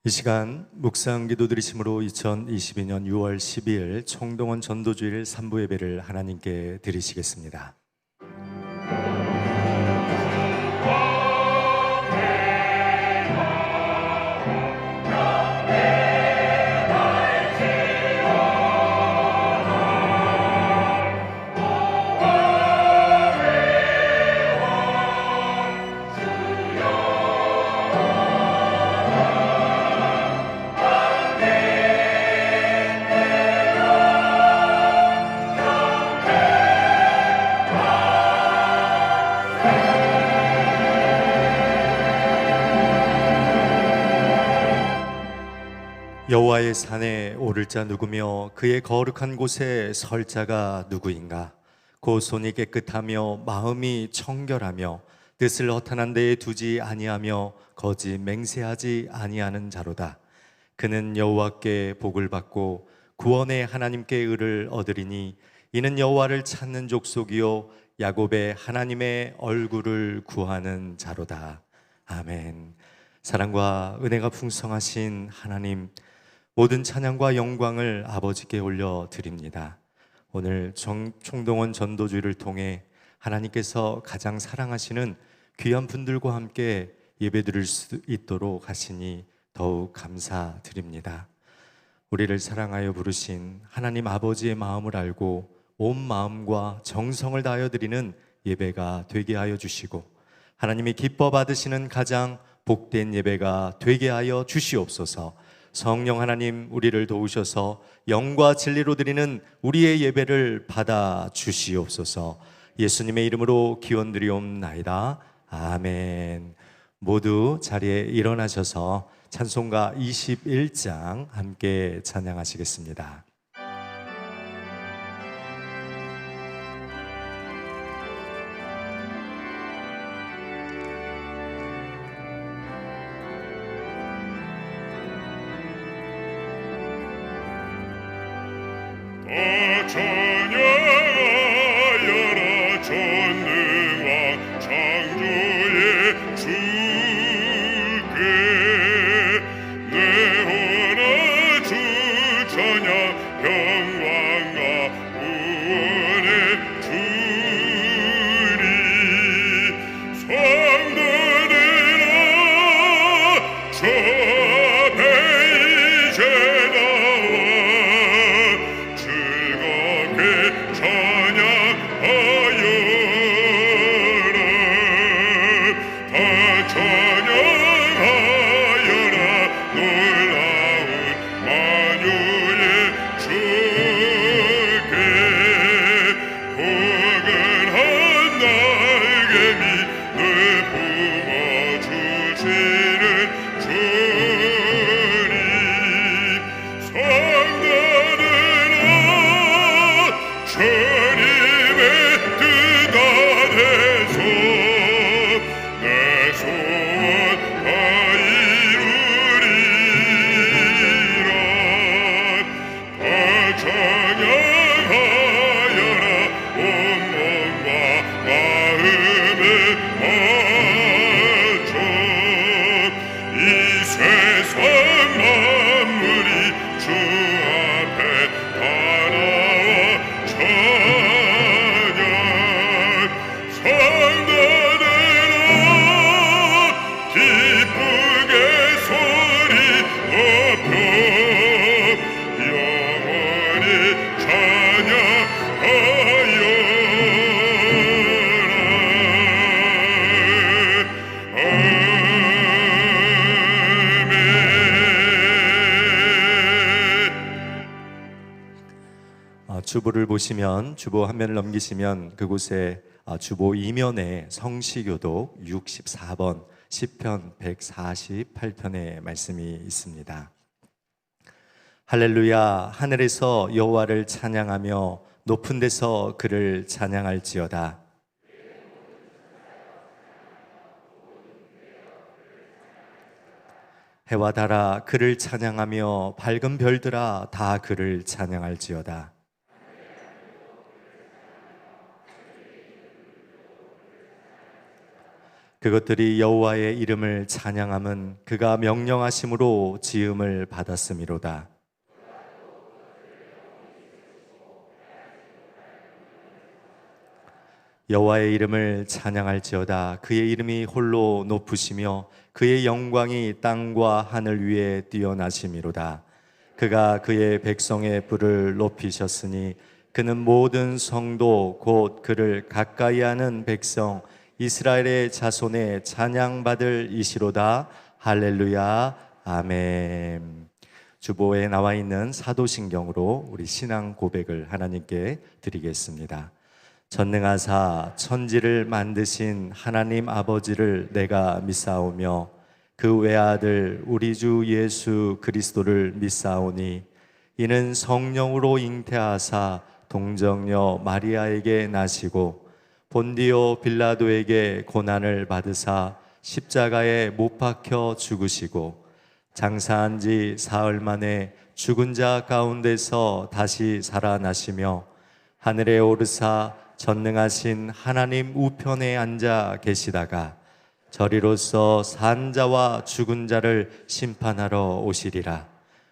이 시간 묵상 기도 드리심으로 2022년 6월 12일 총동원 전도주일 3부 예배를 하나님께 드리시겠습니다. 여호와의 산에 오를 자 누구며 그의 거룩한 곳에 설 자가 누구인가? 곧 손이 깨끗하며 마음이 청결하며 뜻을 허탄한 데에 두지 아니하며 거짓 맹세하지 아니하는 자로다. 그는 여호와께 복을 받고 구원의 하나님께 의를 얻으리니 이는 여호와를 찾는 족속이요 야곱의 하나님의 얼굴을 구하는 자로다. 아멘. 사랑과 은혜가 풍성하신 하나님, 모든 찬양과 영광을 아버지께 올려드립니다. 오늘 총동원 전도주일을 통해 하나님께서 가장 사랑하시는 귀한 분들과 함께 예배드릴 수 있도록 하시니 더욱 감사드립니다. 우리를 사랑하여 부르신 하나님 아버지의 마음을 알고 온 마음과 정성을 다하여 드리는 예배가 되게 하여 주시고, 하나님이 기뻐 받으시는 가장 복된 예배가 되게 하여 주시옵소서. 성령 하나님, 우리를 도우셔서 영과 진리로 드리는 우리의 예배를 받아 주시옵소서. 예수님의 이름으로 기원드리옵나이다. 아멘. 모두 자리에 일어나셔서 찬송가 21장 함께 찬양하시겠습니다. 찬양하여라 전능한 창조의 주께 내 혼아 주 찬양 평강과 구원의 주니 성도들아 저 앞에 이제 나와 즐겁게 찬양하여라. 다 찬양하여라. 놀라운 만유의 주께 포근한 날개미 늘 품어주시는 주님 성도들아 주님의 뜻 안에서 내 소원 다 이루리라. 다 찬양하여라. 온 몸과 마음을 바쳐 이 세상 만물이 주 앞에 다 나와 찬양. 성도들아 기쁘게 소리 높여 영원히 찬양하여라. 주보를 보시면, 주보 한 면을 넘기시면 그곳에 주보 2면에 성시교독 64번 시편 148편의 말씀이 있습니다. 할렐루야. 하늘에서 여호와를 찬양하며 높은 데서 그를 찬양할지어다. 해와 달아 그를 찬양하며 밝은 별들아 다 그를 찬양할지어다. 그것들이 여호와의 이름을 찬양함은 그가 명령하심으로 지음을 받았음이로다. 여호와의 이름을 찬양할지어다. 그의 이름이 홀로 높으시며 그의 영광이 땅과 하늘 위에 뛰어나심이로다. 그가 그의 백성의 부를 높이셨으니 그는 모든 성도 곧 그를 가까이하는 백성 이스라엘의 자손의 찬양받을 이시로다. 할렐루야. 아멘. 주보에 나와 있는 사도신경으로 우리 신앙 고백을 하나님께 드리겠습니다. 전능하사 천지를 만드신 하나님 아버지를 내가 믿사오며 그 외아들 우리 주 예수 그리스도를 믿사오니 이는 성령으로 잉태하사 동정녀 마리아에게 나시고 본디오 빌라도에게 고난을 받으사 십자가에 못 박혀 죽으시고 장사한 지 사흘 만에 죽은 자 가운데서 다시 살아나시며 하늘에 오르사 전능하신 하나님 우편에 앉아 계시다가 저리로서 산 자와 죽은 자를 심판하러 오시리라.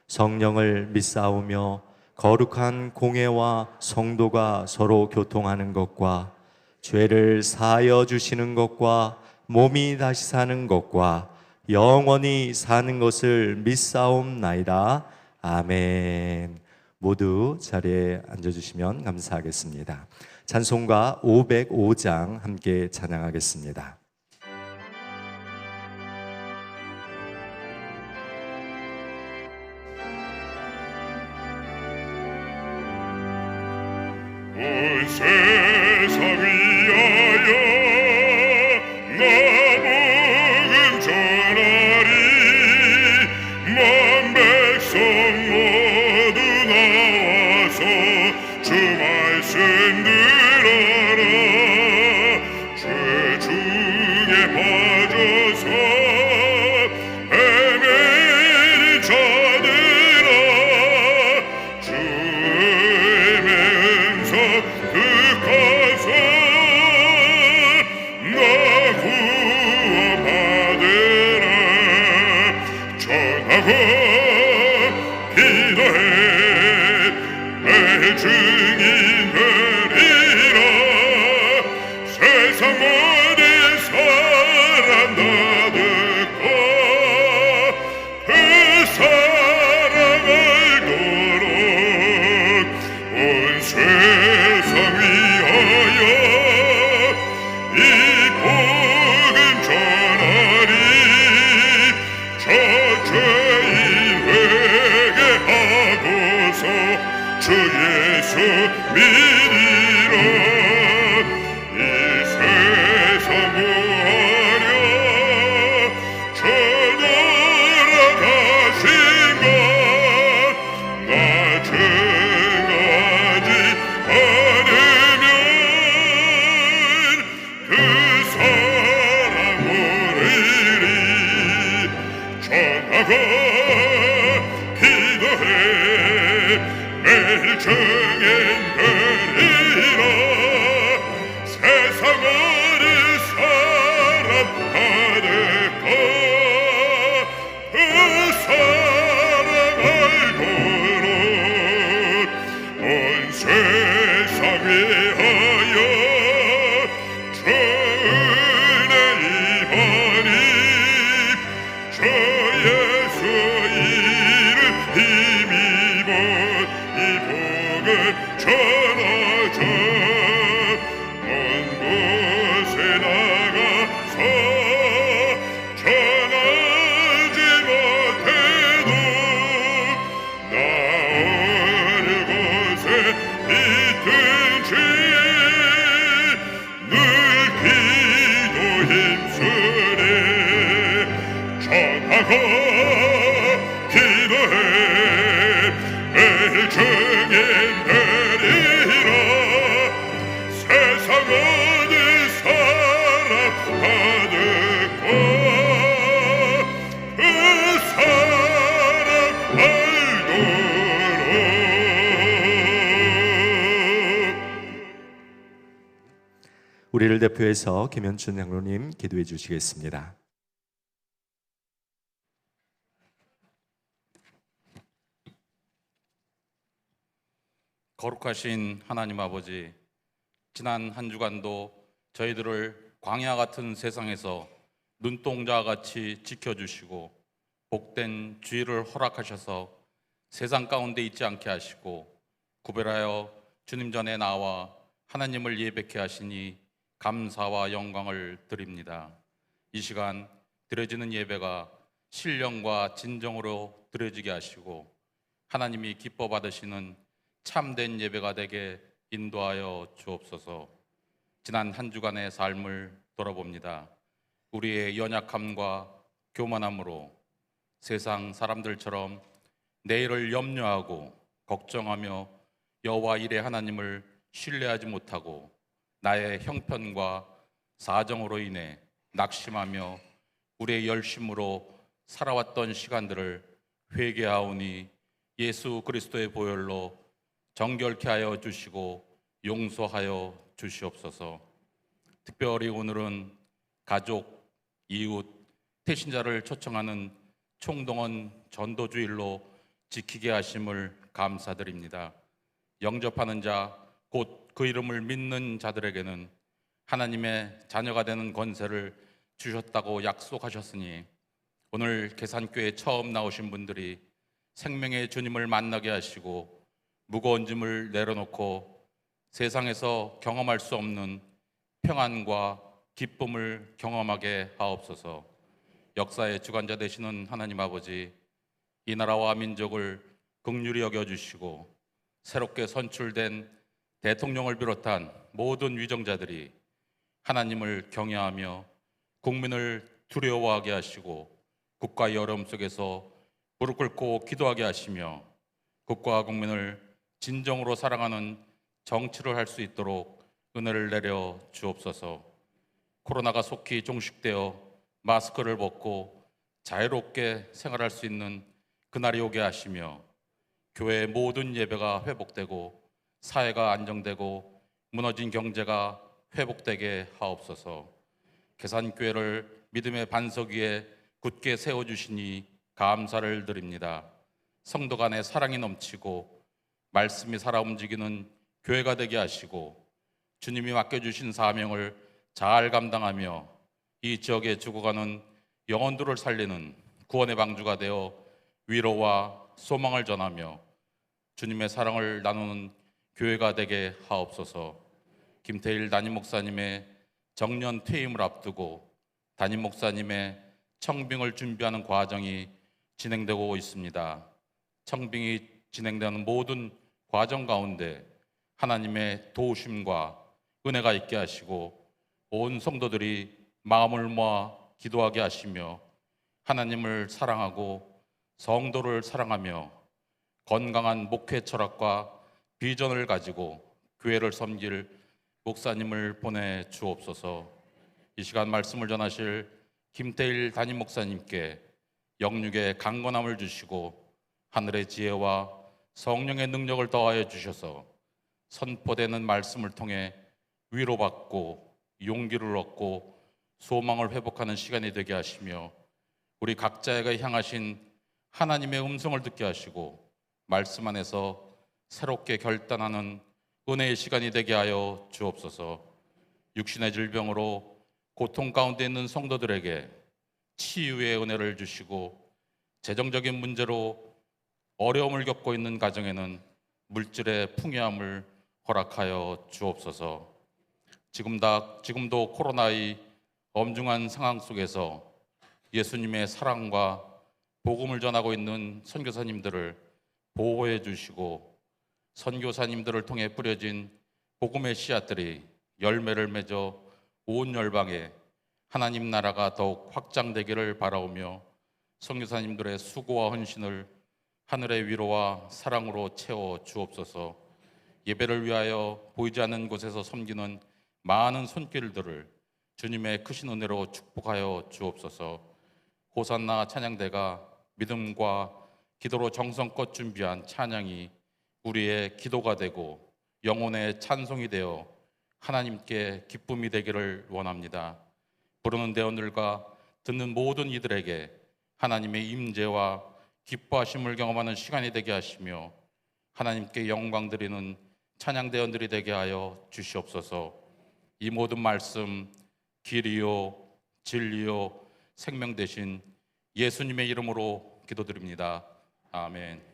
성령을 믿사오며 거룩한 공회와 성도가 서로 교통하는 것과 죄를 사하여 주시는 것과 몸이 다시 사는 것과 영원히 사는 것을 믿사옵나이다. 아멘. 모두 자리에 앉아주시면 감사하겠습니다. 찬송가 505장 함께 찬양하겠습니다. 온 세상 위하여 나복음 전하리. 만 백성 모두 나와서 주 말씀 들어라. 죄 중에 빠져서 헤매는 자들아, 주의 음성 듣고서 나 구원받으라. 전하고 기도해 내 증인 되리라. 세상 모든 사람 다 듣고 그 사랑 알도록 온 세상 위하여 이 복음 전하리. 저 죄인 회개하고서 주 예수 믿으라. 이 세상 구하려 저 돌아가신 것 나 증하지 않으면 그 사랑 모르리. 전하고 기도해 매일 증인 되리라. 세상 어린 사람 다 듣고 그 사랑 알도록 온 세상 위하여 주 은혜 임하니. 주 예수 이름 힘입어 이 복을 전하자. 온 전도주의를 대표해서 김현춘 장로님 기도해 주시겠습니다. 거룩하신 하나님 아버지, 지난 한 주간도 저희들을 광야 같은 세상에서 눈동자 같이 지켜주시고 복된 주의를 허락하셔서 세상 가운데 있지 않게 하시고 구별하여 주님 전에 나와 하나님을 예배케 하시니 감사와 영광을 드립니다. 이 시간 드려지는 예배가 신령과 진정으로 드려지게 하시고 하나님이 기뻐 받으시는 참된 예배가 되게 인도하여 주옵소서. 지난 한 주간의 삶을 돌아봅니다. 우리의 연약함과 교만함으로 세상 사람들처럼 내일을 염려하고 걱정하며 여호와 일의 하나님을 신뢰하지 못하고 나의 형편과 사정으로 인해 낙심하며 우리의 열심으로 살아왔던 시간들을 회개하오니 예수 그리스도의 보혈로 정결케 하여 주시고 용서하여 주시옵소서. 특별히 오늘은 가족, 이웃, 태신자를 초청하는 총동원 전도주일로 지키게 하심을 감사드립니다. 영접하는 자, 곧 그 이름을 믿는 자들에게는 하나님의 자녀가 되는 권세를 주셨다고 약속하셨으니 오늘 계산교에 처음 나오신 분들이 생명의 주님을 만나게 하시고 무거운 짐을 내려놓고 세상에서 경험할 수 없는 평안과 기쁨을 경험하게 하옵소서. 역사의 주관자 되시는 하나님 아버지, 이 나라와 민족을 긍휼히 여겨주시고 새롭게 선출된 대통령을 비롯한 모든 위정자들이 하나님을 경외하며 국민을 두려워하게 하시고 국가의 어려움 속에서 무릎 꿇고 기도하게 하시며 국가와 국민을 진정으로 사랑하는 정치를 할 수 있도록 은혜를 내려 주옵소서. 코로나가 속히 종식되어 마스크를 벗고 자유롭게 생활할 수 있는 그날이 오게 하시며 교회의 모든 예배가 회복되고 사회가 안정되고 무너진 경제가 회복되게 하옵소서. 계산교회를 믿음의 반석 위에 굳게 세워주시니 감사를 드립니다. 성도 간의 사랑이 넘치고 말씀이 살아 움직이는 교회가 되게 하시고 주님이 맡겨주신 사명을 잘 감당하며 이 지역에 죽어가는 영혼들을 살리는 구원의 방주가 되어 위로와 소망을 전하며 주님의 사랑을 나누는 교회가 되게 하옵소서. 김태일 담임 목사님의 정년 퇴임을 앞두고 담임 목사님의 청빙을 준비하는 과정이 진행되고 있습니다. 청빙이 진행되는 모든 과정 가운데 하나님의 도우심과 은혜가 있게 하시고 온 성도들이 마음을 모아 기도하게 하시며 하나님을 사랑하고 성도를 사랑하며 건강한 목회 철학과 비전을 가지고 교회를 섬길 목사님을 보내 주옵소서. 이 시간 말씀을 전하실 김태일 담임 목사님께 영육의 강건함을 주시고 하늘의 지혜와 성령의 능력을 더하여 주셔서 선포되는 말씀을 통해 위로받고 용기를 얻고 소망을 회복하는 시간이 되게 하시며 우리 각자에게 향하신 하나님의 음성을 듣게 하시고 말씀 안에서 새롭게 결단하는 은혜의 시간이 되게 하여 주옵소서. 육신의 질병으로 고통 가운데 있는 성도들에게 치유의 은혜를 주시고 재정적인 문제로 어려움을 겪고 있는 가정에는 물질의 풍요함을 허락하여 주옵소서. 지금도 코로나의 엄중한 상황 속에서 예수님의 사랑과 복음을 전하고 있는 선교사님들을 보호해 주시고 선교사님들을 통해 뿌려진 복음의 씨앗들이 열매를 맺어 온 열방에 하나님 나라가 더욱 확장되기를 바라오며 선교사님들의 수고와 헌신을 하늘의 위로와 사랑으로 채워 주옵소서. 예배를 위하여 보이지 않는 곳에서 섬기는 많은 손길들을 주님의 크신 은혜로 축복하여 주옵소서. 호산나 찬양대가 믿음과 기도로 정성껏 준비한 찬양이 우리의 기도가 되고 영혼의 찬송이 되어 하나님께 기쁨이 되기를 원합니다. 부르는 대원들과 듣는 모든 이들에게 하나님의 임재와 기뻐하심을 경험하는 시간이 되게 하시며 하나님께 영광 드리는 찬양 대원들이 되게 하여 주시옵소서. 이 모든 말씀 길이요 진리요 생명 되신 예수님의 이름으로 기도드립니다. 아멘.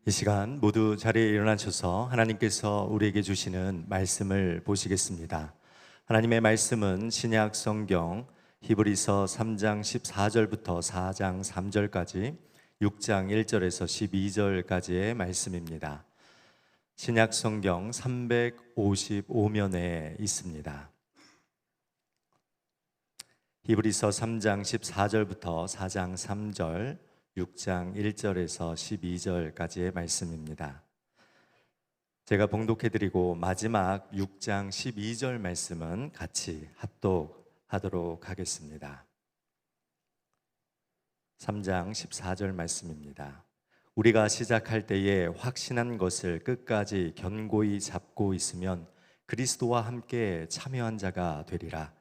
이 시간 모두 자리에 일어나셔서 하나님께서 우리에게 주시는 말씀을 보시겠습니다. 하나님의 말씀은 신약 성경 히브리서 3장 14절부터 4장 3절까지 6장 1절에서 12절까지의 말씀입니다. 신약 성경 355면에 있습니다. 히브리서 3장 14절부터 4장 3절, 6장 1절에서 12절까지의 말씀입니다. 제가 봉독해드리고 마지막 6장 12절 말씀은 같이 합독하도록 하겠습니다. 3장 14절 말씀입니다. 우리가 시작할 때에 확신한 것을 끝까지 견고히 잡고 있으면 그리스도와 함께 참여한 자가 되리라.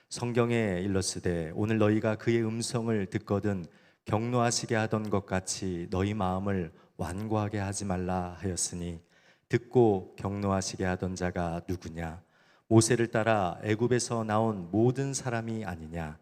성경에 일렀으되 오늘 너희가 그의 음성을 듣거든 격노하시게 하던 것 같이 너희 마음을 완고하게 하지 말라 하였으니 듣고 격노하시게 하던 자가 누구냐? 모세를 따라 애굽에서 나온 모든 사람이 아니냐?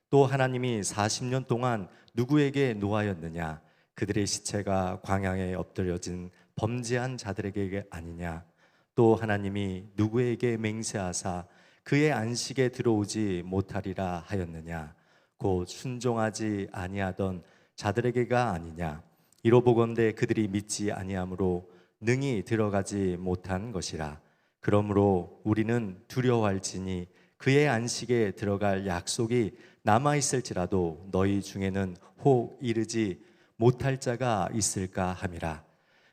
또 하나님이 40년 동안 누구에게 노하였느냐? 그들의 시체가 광야에 엎드려진 범죄한 자들에게 아니냐? 또 하나님이 누구에게 맹세하사 그의 안식에 들어오지 못하리라 하였느냐? 곧 순종하지 아니하던 자들에게가 아니냐? 이로 보건대 그들이 믿지 아니함으로 능히 들어가지 못한 것이라. 그러므로 우리는 두려워할지니 그의 안식에 들어갈 약속이 남아 있을지라도 너희 중에는 혹 이르지 못할 자가 있을까 함이라.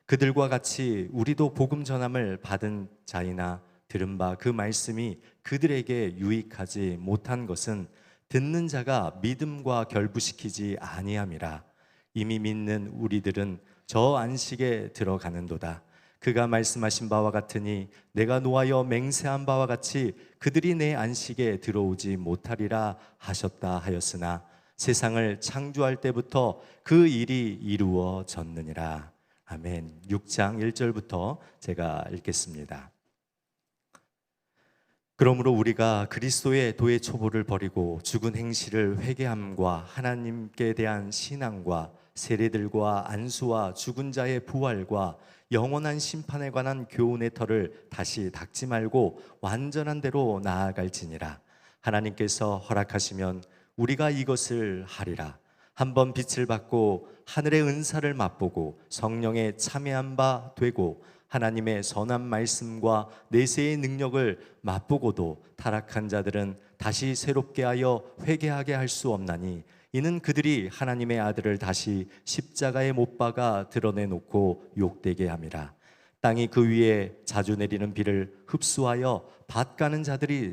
그들과 같이 우리도 복음 전함을 받은 자이나 들은 바 그 말씀이 그들에게 유익하지 못한 것은 듣는 자가 믿음과 결부시키지 아니함이라. 이미 믿는 우리들은 저 안식에 들어가는도다. 그가 말씀하신 바와 같으니 내가 노하여 맹세한 바와 같이 그들이 내 안식에 들어오지 못하리라 하셨다 하였으나 세상을 창조할 때부터 그 일이 이루어졌느니라. 아멘. 6장 1절부터 제가 읽겠습니다. 그러므로 우리가 그리스도의 도의 초보를 버리고 죽은 행실을 회개함과 하나님께 대한 신앙과 세례들과 안수와 죽은 자의 부활과 영원한 심판에 관한 교훈의 털을 다시 닦지 말고 완전한 대로 나아갈지니라. 하나님께서 허락하시면 우리가 이것을 하리라. 한번 빛을 받고 하늘의 은사를 맛보고 성령에 참여한 바 되고 하나님의 선한 말씀과 내세의 능력을 맛보고도 타락한 자들은 다시 새롭게 하여 회개하게 할 수 없나니 이는 그들이 하나님의 아들을 다시 십자가에 못 박아 드러내놓고 욕되게 함이라. 땅이 그 위에 자주 내리는 비를 흡수하여 밭 가는 자들이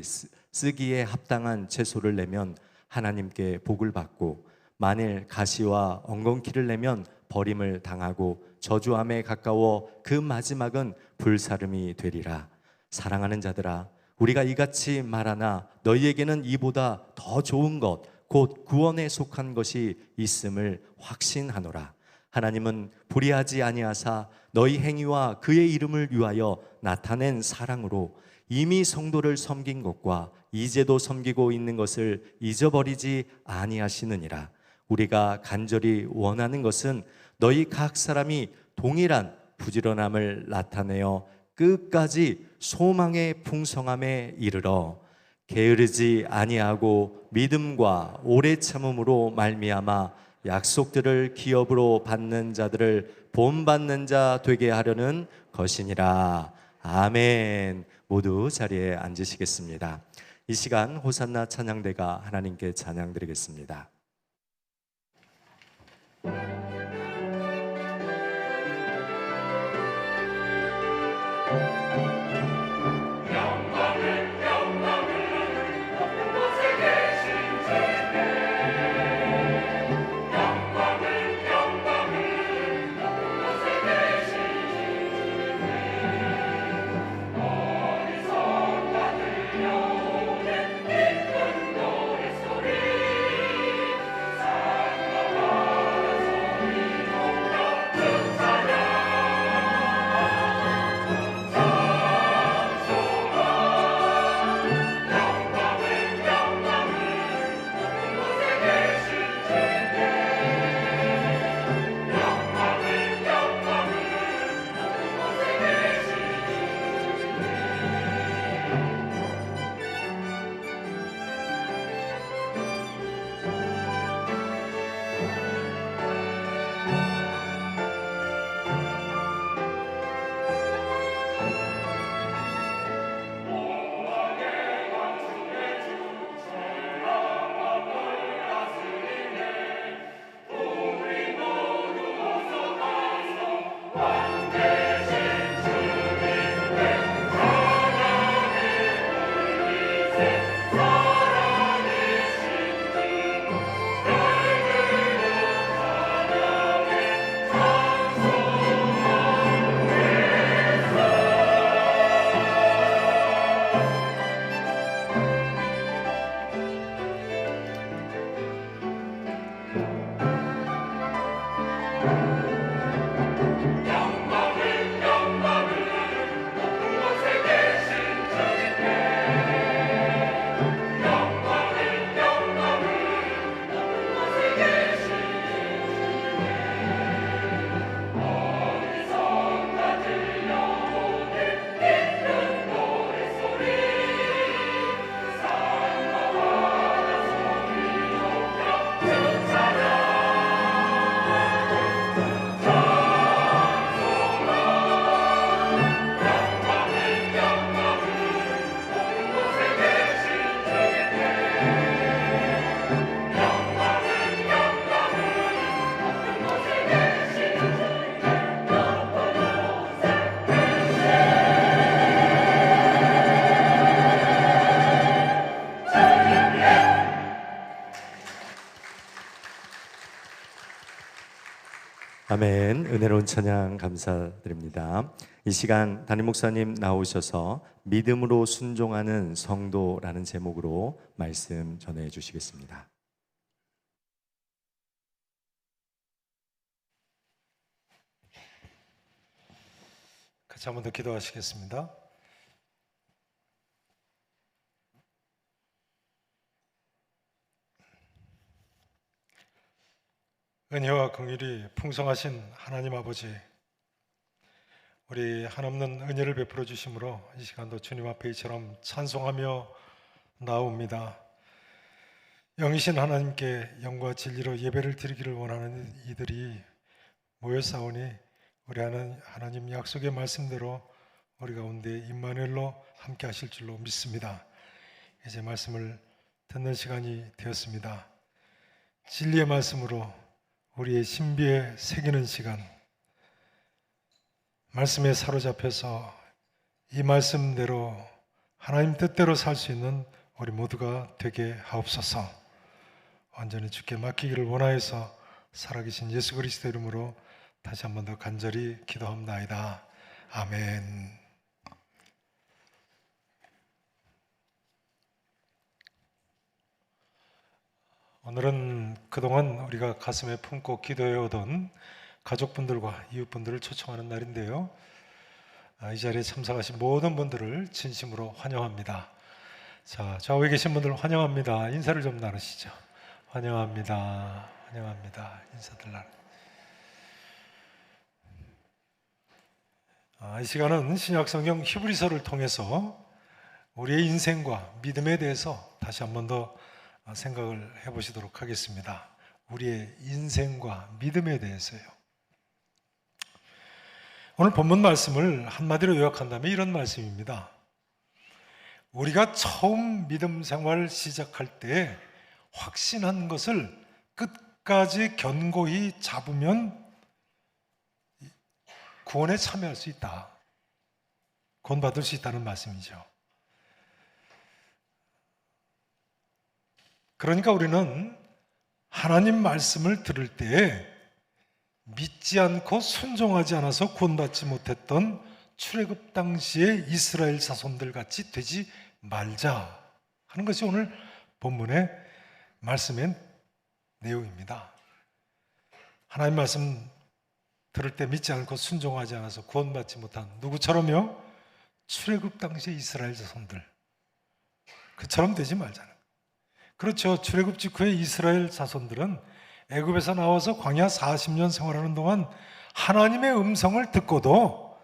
쓰기에 합당한 채소를 내면 하나님께 복을 받고 만일 가시와 엉겅퀴를 내면 버림을 당하고 저주함에 가까워 그 마지막은 불사름이 되리라. 사랑하는 자들아, 우리가 이같이 말하나 너희에게는 이보다 더 좋은 것 곧 구원에 속한 것이 있음을 확신하노라. 하나님은 불의하지 아니하사 너희 행위와 그의 이름을 위하여 나타낸 사랑으로 이미 성도를 섬긴 것과 이제도 섬기고 있는 것을 잊어버리지 아니하시느니라. 우리가 간절히 원하는 것은 너희 각 사람이 동일한 부지런함을 나타내어 끝까지 소망의 풍성함에 이르러 게으르지 아니하고 믿음과 오래 참음으로 말미암아 약속들을 기업으로 받는 자들을 본받는 자 되게 하려는 것이니라. 아멘. 모두 자리에 앉으시겠습니다. 이 시간 호산나 찬양대가 하나님께 찬양드리겠습니다. 아멘. 은혜로운 찬양 감사드립니다. 이 시간 담임 목사님 나오셔서 믿음으로 순종하는 성도라는 제목으로 말씀 전해 주시겠습니다. 같이 한 번 더 기도하시겠습니다. 은혜와 긍휼이 풍성하신 하나님 아버지, 우리 한없는 은혜를 베풀어 주심으로 이 시간도 주님 앞에 이처럼 찬송하며 나옵니다. 영이신 하나님께 영과 진리로 예배를 드리기를 원하는 이들이 모여싸우니 우리 하나님 약속의 말씀대로 우리 가운데 임마누엘로 함께 하실 줄로 믿습니다. 이제 말씀을 듣는 시간이 되었습니다. 진리의 말씀으로 우리의 신비에 새기는 시간, 말씀에 사로잡혀서 이 말씀대로 하나님 뜻대로 살 수 있는 우리 모두가 되게 하옵소서. 완전히 주께 맡기기를 원하여서 살아계신 예수 그리스도 이름으로 다시 한 번 더 간절히 기도합나이다. 아멘. 오늘은 그동안 우리가 가슴에 품고 기도해오던 가족분들과 이웃분들을 초청하는 날인데요. 이 자리에 참석하신 모든 분들을 진심으로 환영합니다. 자, 좌우에 계신 분들 환영합니다. 인사를 좀 나누시죠. 환영합니다. 환영합니다. 인사들 나누. 이 시간은 신약성경 히브리서를 통해서 우리의 인생과 믿음에 대해서 다시 한 번 더 생각을 해보시도록 하겠습니다. 우리의 인생과 믿음에 대해서요. 오늘 본문 말씀을 한마디로 요약한다면 이런 말씀입니다. 우리가 처음 믿음 생활을 시작할 때 확신한 것을 끝까지 견고히 잡으면 구원에 참여할 수 있다. 구원받을 수 있다는 말씀이죠. 그러니까 우리는 하나님 말씀을 들을 때 믿지 않고 순종하지 않아서 구원받지 못했던 출애굽 당시의 이스라엘 자손들 같이 되지 말자 하는 것이 오늘 본문의 말씀의 내용입니다. 하나님 말씀 들을 때 믿지 않고 순종하지 않아서 구원받지 못한 누구처럼요? 출애굽 당시의 이스라엘 자손들, 그처럼 되지 말자는. 그렇죠. 출애굽 직후의 이스라엘 자손들은 애굽에서 나와서 광야 40년 생활하는 동안 하나님의 음성을 듣고도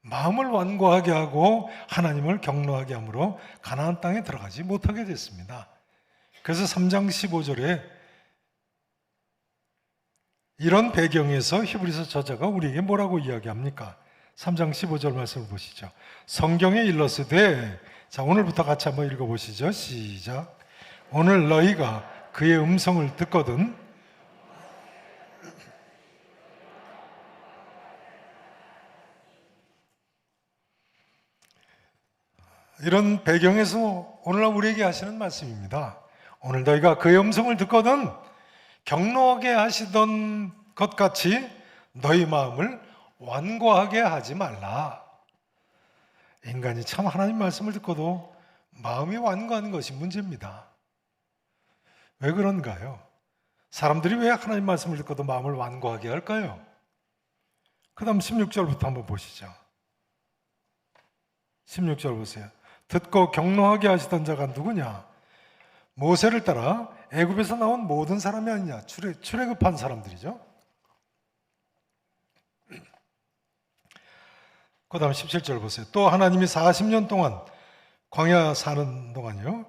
마음을 완고하게 하고 하나님을 경노하게 함으로 가나안 땅에 들어가지 못하게 됐습니다. 그래서 3장 15절에 이런 배경에서 히브리서 저자가 우리에게 뭐라고 이야기합니까? 3장 15절 말씀을 보시죠. 성경에 일러스되, 자, 오늘부터 같이 한번 읽어보시죠. 시작. 오늘 너희가 그의 음성을 듣거든 이런 배경에서 오늘날 우리에게 하시는 말씀입니다. 오늘 너희가 그의 음성을 듣거든 경노하게 하시던 것 같이 너희 마음을 완고하게 하지 말라. 인간이 참 하나님 말씀을 듣고도 마음이 완고한 것이 문제입니다. 왜 그런가요? 사람들이 왜 하나님 말씀을 듣고도 마음을 완고하게 할까요? 그 다음 16절부터 한번 보시죠. 16절 보세요. 듣고 경노하게 하시던 자가 누구냐? 모세를 따라 애굽에서 나온 모든 사람이 아니냐? 출애굽한 사람들이죠. 그 다음 17절 보세요. 또 하나님이 40년 동안 광야 사는 동안이요,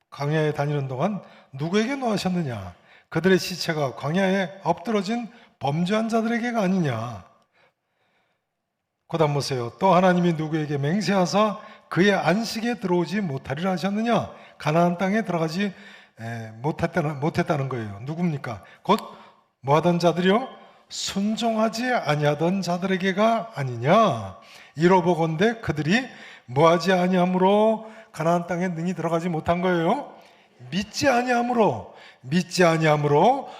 광야에 다니는 동안 누구에게 노하셨느냐? 그들의 시체가 광야에 엎드러진 범죄한 자들에게가 아니냐? 그 다음 보세요. 또 하나님이 누구에게 맹세하사 그의 안식에 들어오지 못하리라 하셨느냐? 가나안 땅에 들어가지 못했다는 거예요. 누굽니까? 곧 뭐하던 자들이요? 순종하지 아니하던 자들에게가 아니냐? 이로보건대 그들이 뭐하지 아니함으로 가나안 땅에 능히 들어가지 못한 거예요. 믿지 아니함으로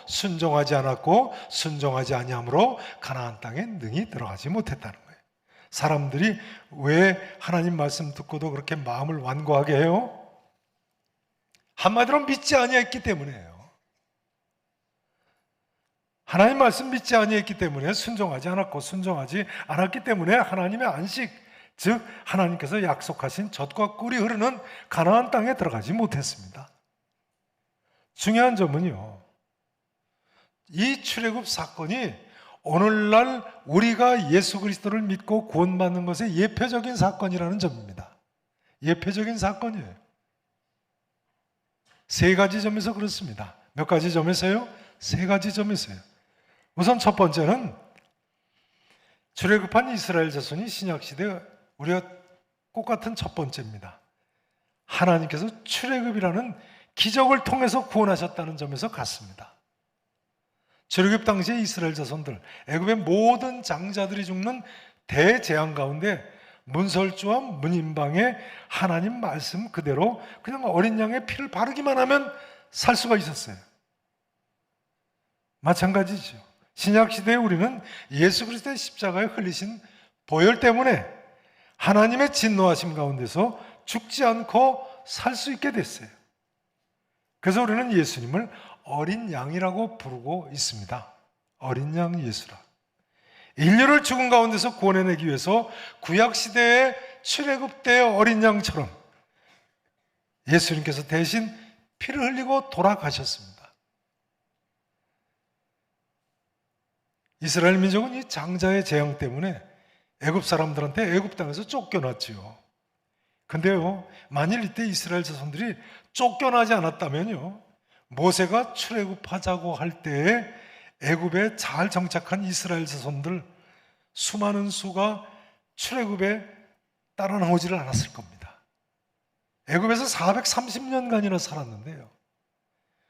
순종하지 않았고 순종하지 아니함으로 가나안 땅에 능히 들어가지 못했다는 거예요. 사람들이 왜 하나님 말씀 듣고도 그렇게 마음을 완고하게 해요? 한마디로 믿지 아니했기 때문이에요. 하나님 말씀 믿지 아니했기 때문에 순종하지 않았기 때문에 하나님의 안식, 즉 하나님께서 약속하신 젖과 꿀이 흐르는 가나안 땅에 들어가지 못했습니다. 중요한 점은요, 이 출애굽 사건이 오늘날 우리가 예수 그리스도를 믿고 구원받는 것의 예표적인 사건이라는 점입니다. 예표적인 사건이에요. 세 가지 점에서 그렇습니다. 몇 가지 점에서요? 세 가지 점에서요. 우선 첫 번째는 출애굽한 이스라엘 자손이 신약시대 우리가 꼭 같은 첫 번째입니다. 하나님께서 출애굽이라는 기적을 통해서 구원하셨다는 점에서 같습니다. 출애굽 당시의 이스라엘 자손들, 애굽의 모든 장자들이 죽는 대재앙 가운데 문설주와 문인방에 하나님 말씀 그대로 그냥 어린 양의 피를 바르기만 하면 살 수가 있었어요. 마찬가지죠. 신약시대에 우리는 예수 그리스도의 십자가에 흘리신 보혈 때문에 하나님의 진노하심 가운데서 죽지 않고 살 수 있게 됐어요. 그래서 우리는 예수님을 어린 양이라고 부르고 있습니다. 어린 양 예수라. 인류를 죽은 가운데서 구원해내기 위해서 구약시대의 출애굽 때의 어린 양처럼 예수님께서 대신 피를 흘리고 돌아가셨습니다. 이스라엘 민족은 이 장자의 재앙 때문에 애굽 사람들한테 애굽 땅에서 쫓겨났지요. 근데요, 만일 이때 이스라엘 자손들이 쫓겨나지 않았다면요, 모세가 출애굽하자고 할 때에 애굽에 잘 정착한 이스라엘 자손들 수많은 수가 출애굽에 따라 나오지를 않았을 겁니다. 애굽에서 430년간이나 살았는데요,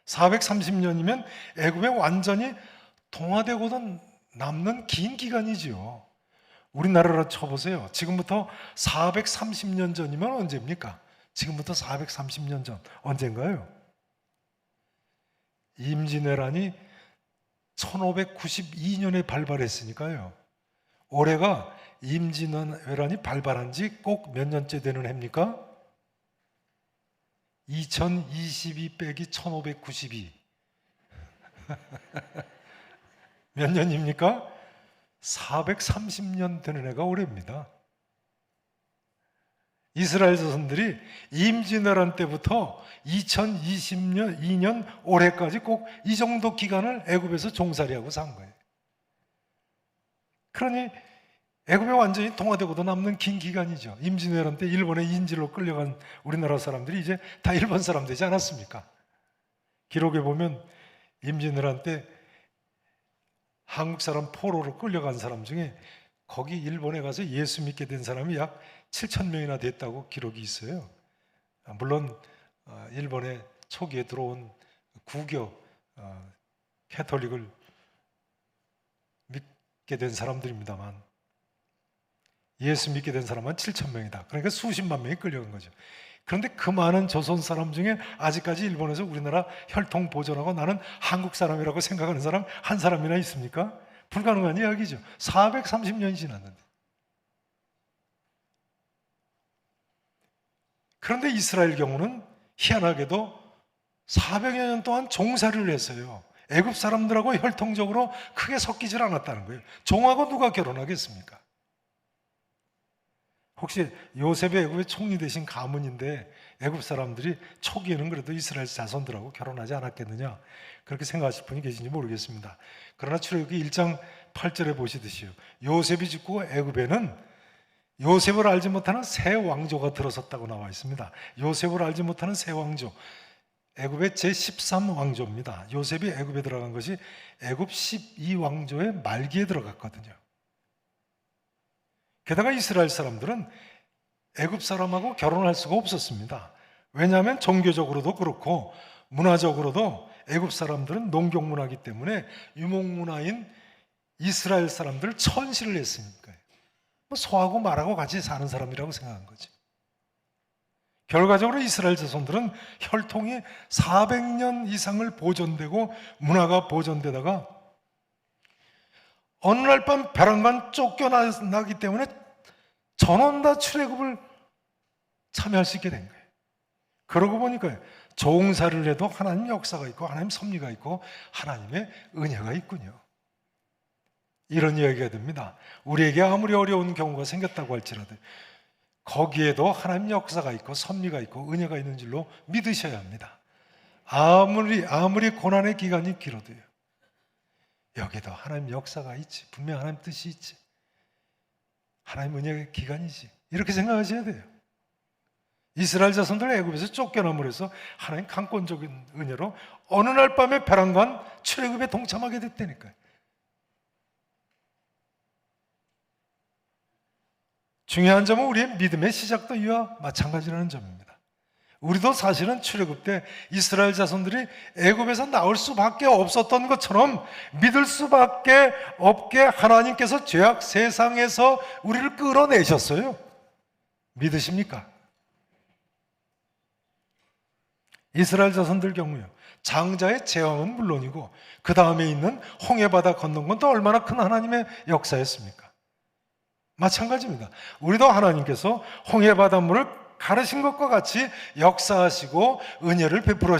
430년이면 애굽에 완전히 동화되고도 남는 긴 기간이지요. 우리나라로 쳐보세요. 지금부터 430년 전이면 언제입니까? 지금부터 430년 전 언젠가요? 임진왜란이 1592년에 발발했으니까요, 올해가 임진왜란이 발발한 지 꼭 몇 년째 되는 해입니까? 2022 빼기 1592 몇 년입니까? 430년 되는 해가 올해입니다. 이스라엘 자손들이 임진왜란 때부터 2022년 올해까지 꼭 이 정도 기간을 애굽에서 종살이하고 산 거예요. 그러니 애굽에 완전히 동화되고도 남는 긴 기간이죠. 임진왜란 때 일본의 인질로 끌려간 우리나라 사람들이 이제 다 일본 사람 되지 않았습니까? 기록에 보면 임진왜란 때 한국 사람 포로로 끌려간 사람 중에 거기 일본에 가서 예수 믿게 된 사람이 약 7천 명이나 됐다고 기록이 있어요. 물론 일본에 초기에 들어온 구교 캐톨릭을 믿게 된 사람들입니다만 예수 믿게 된 사람은 7천 명이다. 그러니까 수십만 명이 끌려간 거죠. 그런데 그 많은 조선 사람 중에 아직까지 일본에서 우리나라 혈통 보존하고 나는 한국 사람이라고 생각하는 사람 한 사람이나 있습니까? 불가능한 이야기죠. 430년이 지났는데. 그런데 이스라엘 경우는 희한하게도 400여 년 동안 종살이를 했어요. 애굽 사람들하고 혈통적으로 크게 섞이질 않았다는 거예요. 종하고 누가 결혼하겠습니까? 혹시 요셉이 애굽의 총리 되신 가문인데 애굽 사람들이 초기에는 그래도 이스라엘 자손들하고 결혼하지 않았겠느냐, 그렇게 생각하실 분이 계신지 모르겠습니다. 그러나 출애굽기 1장 8절에 보시듯이요, 요셉이 짓고 애굽에는 요셉을 알지 못하는 새 왕조가 들어섰다고 나와 있습니다. 요셉을 알지 못하는 새 왕조, 애굽의 제13왕조입니다. 요셉이 애굽에 들어간 것이 애굽 12왕조의 말기에 들어갔거든요. 게다가 이스라엘 사람들은 애굽 사람하고 결혼할 수가 없었습니다. 왜냐하면 종교적으로도 그렇고 문화적으로도 애굽 사람들은 농경 문화이기 때문에 유목 문화인 이스라엘 사람들을 천시를 했으니까요. 소하고 말하고 같이 사는 사람이라고 생각한 거죠. 결과적으로 이스라엘 자손들은 혈통이 400년 이상을 보존되고 문화가 보존되다가 어느 날 밤 벼랑간 쫓겨나기 때문에 전원 다 출애굽을 참여할 수 있게 된 거예요. 그러고 보니까 종살이를 해도 하나님 역사가 있고 하나님 섭리가 있고 하나님의 은혜가 있군요. 이런 이야기가 됩니다. 우리에게 아무리 어려운 경우가 생겼다고 할지라도 거기에도 하나님 역사가 있고 섭리가 있고 은혜가 있는 줄로 믿으셔야 합니다. 아무리 고난의 기간이 길어도요, 여기도 하나님 역사가 있지, 분명 하나님 뜻이 있지, 하나님 은혜의 기간이지, 이렇게 생각하셔야 돼요. 이스라엘 자손들 애굽에서 쫓겨남으로 해서 하나님 강권적인 은혜로 어느 날 밤에 벼랑간 출애굽에 동참하게 됐다니까요. 중요한 점은 우리의 믿음의 시작도 이와 마찬가지라는 점입니다. 우리도 사실은 출애굽 때 이스라엘 자손들이 애굽에서 나올 수밖에 없었던 것처럼 믿을 수밖에 없게 하나님께서 죄악 세상에서 우리를 끌어내셨어요. 믿으십니까? 이스라엘 자손들 경우요, 장자의 제왕은 물론이고 그 다음에 있는 홍해바다 건넌 건 또 얼마나 큰 하나님의 역사였습니까? 마찬가지입니다. 우리도 하나님께서 홍해바다 물을 가르신 것과 같이 역사하시고 은혜를 베풀어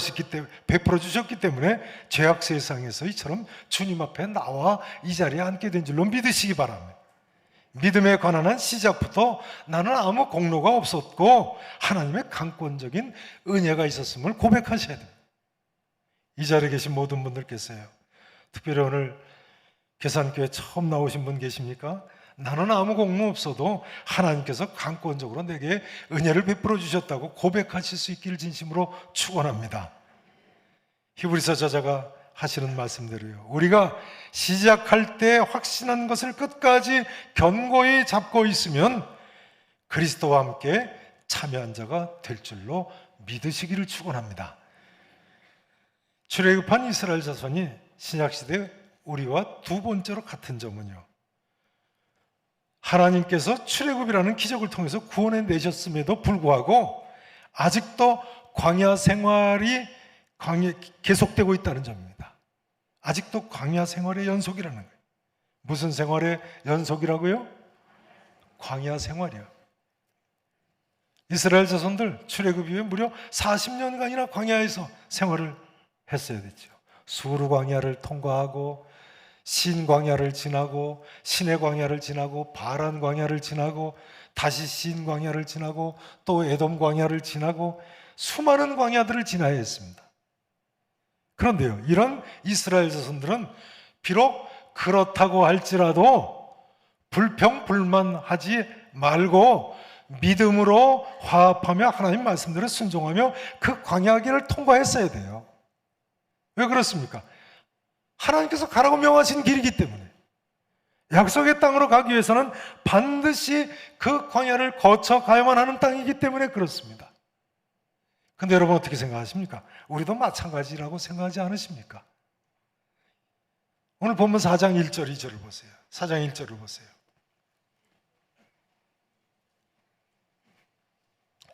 주셨기 때문에 죄악 세상에서 이처럼 주님 앞에 나와 이 자리에 앉게 된 줄로 믿으시기 바랍니다. 믿음에 관한 한 시작부터 나는 아무 공로가 없었고 하나님의 강권적인 은혜가 있었음을 고백하셔야 됩니다. 이 자리에 계신 모든 분들께서요, 특별히 오늘 계산교회 처음 나오신 분 계십니까? 나는 아무 공무 없어도 하나님께서 강권적으로 내게 은혜를 베풀어 주셨다고 고백하실 수 있기를 진심으로 축원합니다. 히브리서 저자가 하시는 말씀대로요, 우리가 시작할 때 확신한 것을 끝까지 견고히 잡고 있으면 그리스도와 함께 참여한 자가 될 줄로 믿으시기를 축원합니다. 출애굽한 이스라엘 자손이 신약시대 우리와 두 번째로 같은 점은요, 하나님께서 출애굽이라는 기적을 통해서 구원해 내셨음에도 불구하고 아직도 광야 생활이 계속되고 있다는 점입니다. 아직도 광야 생활의 연속이라는 거예요. 무슨 생활의 연속이라고요? 광야 생활이요. 이스라엘 자손들 출애굽 이후에 무려 40년간이나 광야에서 생활을 했어야 됐죠. 수르 광야를 통과하고 신 광야를 지나고 신의 광야를 지나고 바란 광야를 지나고 다시 신 광야를 지나고 또 에돔 광야를 지나고 수많은 광야들을 지나야 했습니다. 그런데요, 이런 이스라엘 자손들은 비록 그렇다고 할지라도 불평불만하지 말고 믿음으로 화합하며 하나님 말씀대로 순종하며 그 광야길을 통과했어야 돼요. 왜 그렇습니까? 하나님께서 가라고 명하신 길이기 때문에. 약속의 땅으로 가기 위해서는 반드시 그 광야를 거쳐 가야만 하는 땅이기 때문에 그렇습니다. 근데 여러분 어떻게 생각하십니까? 우리도 마찬가지라고 생각하지 않으십니까? 오늘 본문 4장 1절 2절을 보세요. 4장 1절을 보세요.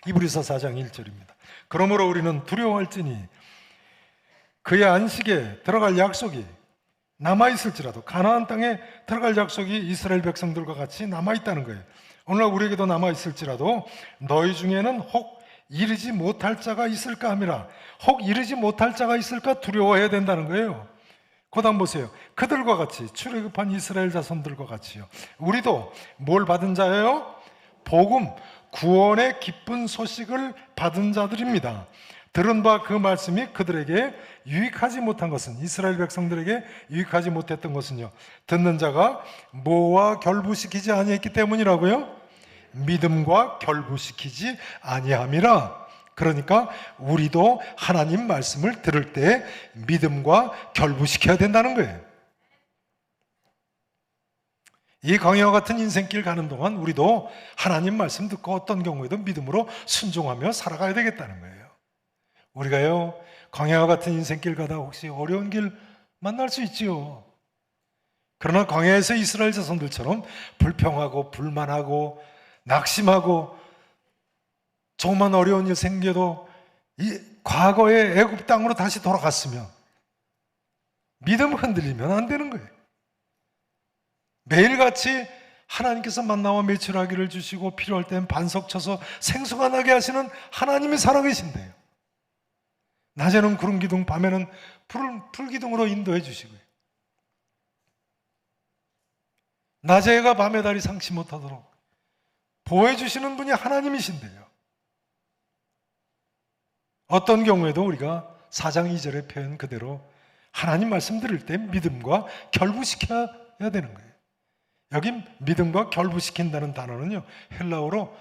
히브리서 4장 1절입니다. 그러므로 우리는 두려워할지니 그의 안식에 들어갈 약속이 남아있을지라도, 가나안 땅에 들어갈 약속이 이스라엘 백성들과 같이 남아있다는 거예요. 오늘날 우리에게도 남아있을지라도 너희 중에는 혹 이르지 못할 자가 있을까 함이라. 혹 이르지 못할 자가 있을까 두려워해야 된다는 거예요. 그 다음 보세요. 그들과 같이, 출애굽한 이스라엘 자손들과 같이요, 우리도 뭘 받은 자예요? 복음, 구원의 기쁜 소식을 받은 자들입니다. 들은 바 그 말씀이 그들에게 유익하지 못한 것은, 이스라엘 백성들에게 유익하지 못했던 것은요, 듣는 자가 뭐와 결부시키지 아니했기 때문이라고요? 믿음과 결부시키지 아니함이라. 그러니까 우리도 하나님 말씀을 들을 때 믿음과 결부시켜야 된다는 거예요. 이 광야와 같은 인생길 가는 동안 우리도 하나님 말씀 듣고 어떤 경우에도 믿음으로 순종하며 살아가야 되겠다는 거예요. 우리가요, 광야와 같은 인생길 가다 혹시 어려운 길 만날 수 있지요. 그러나 광야에서 이스라엘 자손들처럼 불평하고 불만하고 낙심하고 조금만 어려운 일 생겨도 이 과거의 애굽 땅으로 다시 돌아갔으면 믿음 흔들리면 안 되는 거예요. 매일같이 하나님께서 만나와 매출하기를 주시고 필요할 땐 반석 쳐서 생수가 나게 하시는 하나님이 살아계신대요. 낮에는 구름 기둥, 밤에는 풀 기둥으로 인도해 주시고요. 낮에 해가 밤에 달이 상치 못하도록 보호해 주시는 분이 하나님이신데요. 어떤 경우에도 우리가 4장 2절의 표현 그대로 하나님 말씀 들을 때 믿음과 결부시켜야 되는 거예요. 여기 믿음과 결부시킨다는 단어는요, 헬라어로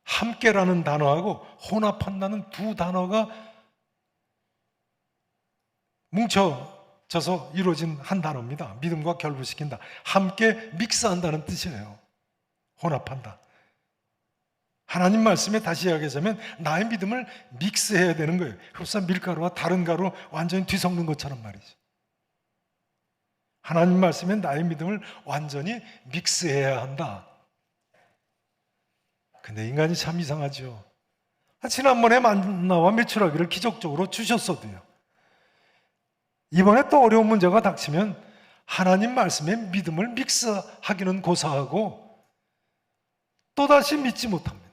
함께라는 단어하고 혼합한다는 두 단어가 뭉쳐져서 이루어진 한 단어입니다. 믿음과 결부시킨다, 함께 믹스한다는 뜻이에요. 혼합한다. 하나님 말씀에 다시 이야기하자면 나의 믿음을 믹스해야 되는 거예요. 흡사 밀가루와 다른 가루 완전히 뒤섞는 것처럼 말이죠. 하나님 말씀에 나의 믿음을 완전히 믹스해야 한다. 근데 인간이 참 이상하죠. 지난번에 만나와 매출하기를 기적적으로 주셨어도요, 이번에 또 어려운 문제가 닥치면 하나님 말씀에 믿음을 믹스하기는 고사하고 또다시 믿지 못합니다.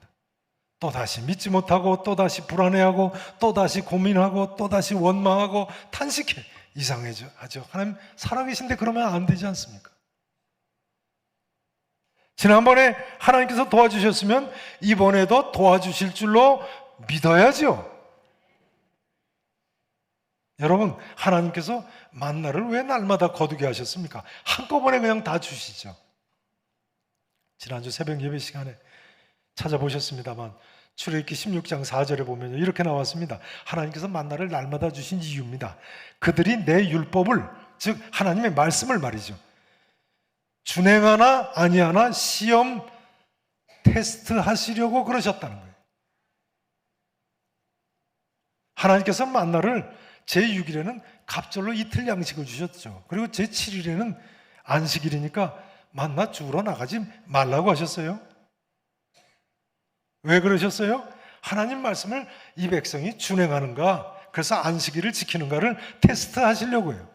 또다시 믿지 못하고 또다시 불안해하고 또다시 고민하고 또다시 원망하고 탄식해. 이상해져 하죠. 하나님 살아계신데 그러면 안 되지 않습니까? 지난번에 하나님께서 도와주셨으면 이번에도 도와주실 줄로 믿어야죠. 여러분, 하나님께서 만나를 왜 날마다 거두게 하셨습니까? 한꺼번에 그냥 다 주시죠. 지난주 새벽 예배 시간에 찾아보셨습니다만 출애굽기 16장 4절에 보면 이렇게 나왔습니다. 하나님께서 만나를 날마다 주신 이유입니다. 그들이 내 율법을, 즉 하나님의 말씀을 말이죠, 준행하나 아니하나 시험 테스트 하시려고 그러셨다는 거예요. 하나님께서 만나를 제6일에는 갑절로 이틀 양식을 주셨죠. 그리고 제7일에는 안식일이니까 만나 주우러 나가지 말라고 하셨어요. 왜 그러셨어요? 하나님 말씀을 이 백성이 준행하는가, 그래서 안식일을 지키는가를 테스트 하시려고요.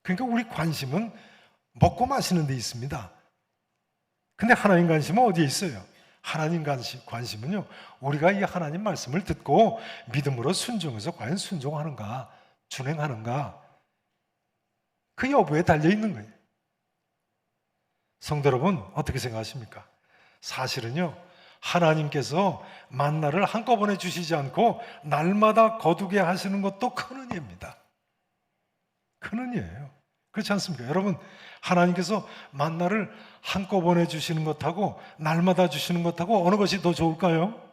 그러니까 우리 관심은 먹고 마시는 데 있습니다. 근데 하나님 관심은 어디에 있어요? 하나님 관심은요, 우리가 이 하나님 말씀을 듣고 믿음으로 순종해서 과연 순종하는가, 준행하는가, 그 여부에 달려 있는 거예요. 성도 여러분, 어떻게 생각하십니까? 사실은요, 하나님께서 만나를 한꺼번에 주시지 않고 날마다 거두게 하시는 것도 큰 은혜입니다. 큰 은혜예요. 그렇지 않습니까? 여러분, 하나님께서 만나를 한꺼번에 주시는 것하고 날마다 주시는 것하고 어느 것이 더 좋을까요?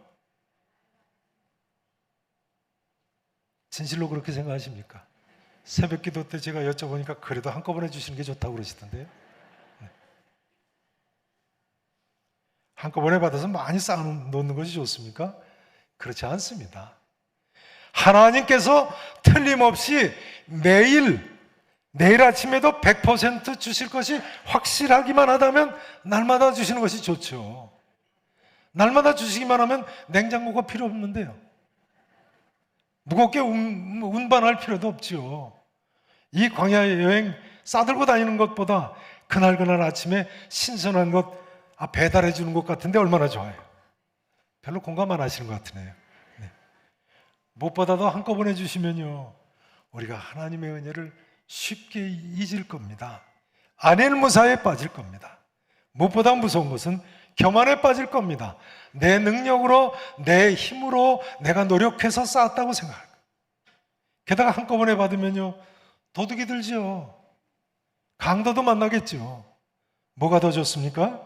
진실로 그렇게 생각하십니까? 새벽 기도 때 제가 여쭤보니까 그래도 한꺼번에 주시는 게 좋다고 그러시던데요. 네. 한꺼번에 받아서 많이 쌓아놓는 것이 좋습니까? 그렇지 않습니다. 하나님께서 틀림없이 내일 아침에도 100% 주실 것이 확실하기만 하다면 날마다 주시는 것이 좋죠. 날마다 주시기만 하면 냉장고가 필요 없는데요. 무겁게 운반할 필요도 없죠. 이 광야 여행 싸들고 다니는 것보다 그날 아침에 신선한 것 배달해 주는 것 같은데 얼마나 좋아요. 별로 공감 안 하시는 것 같으네요. 네. 무엇보다도 한꺼번에 주시면요, 우리가 하나님의 은혜를 쉽게 잊을 겁니다. 안일무사에 빠질 겁니다. 무엇보다 무서운 것은 교만에 빠질 겁니다. 내 능력으로, 내 힘으로 내가 노력해서 쌓았다고 생각할 거예요. 게다가 한꺼번에 받으면요, 도둑이 들죠. 강도도 만나겠죠. 뭐가 더 좋습니까?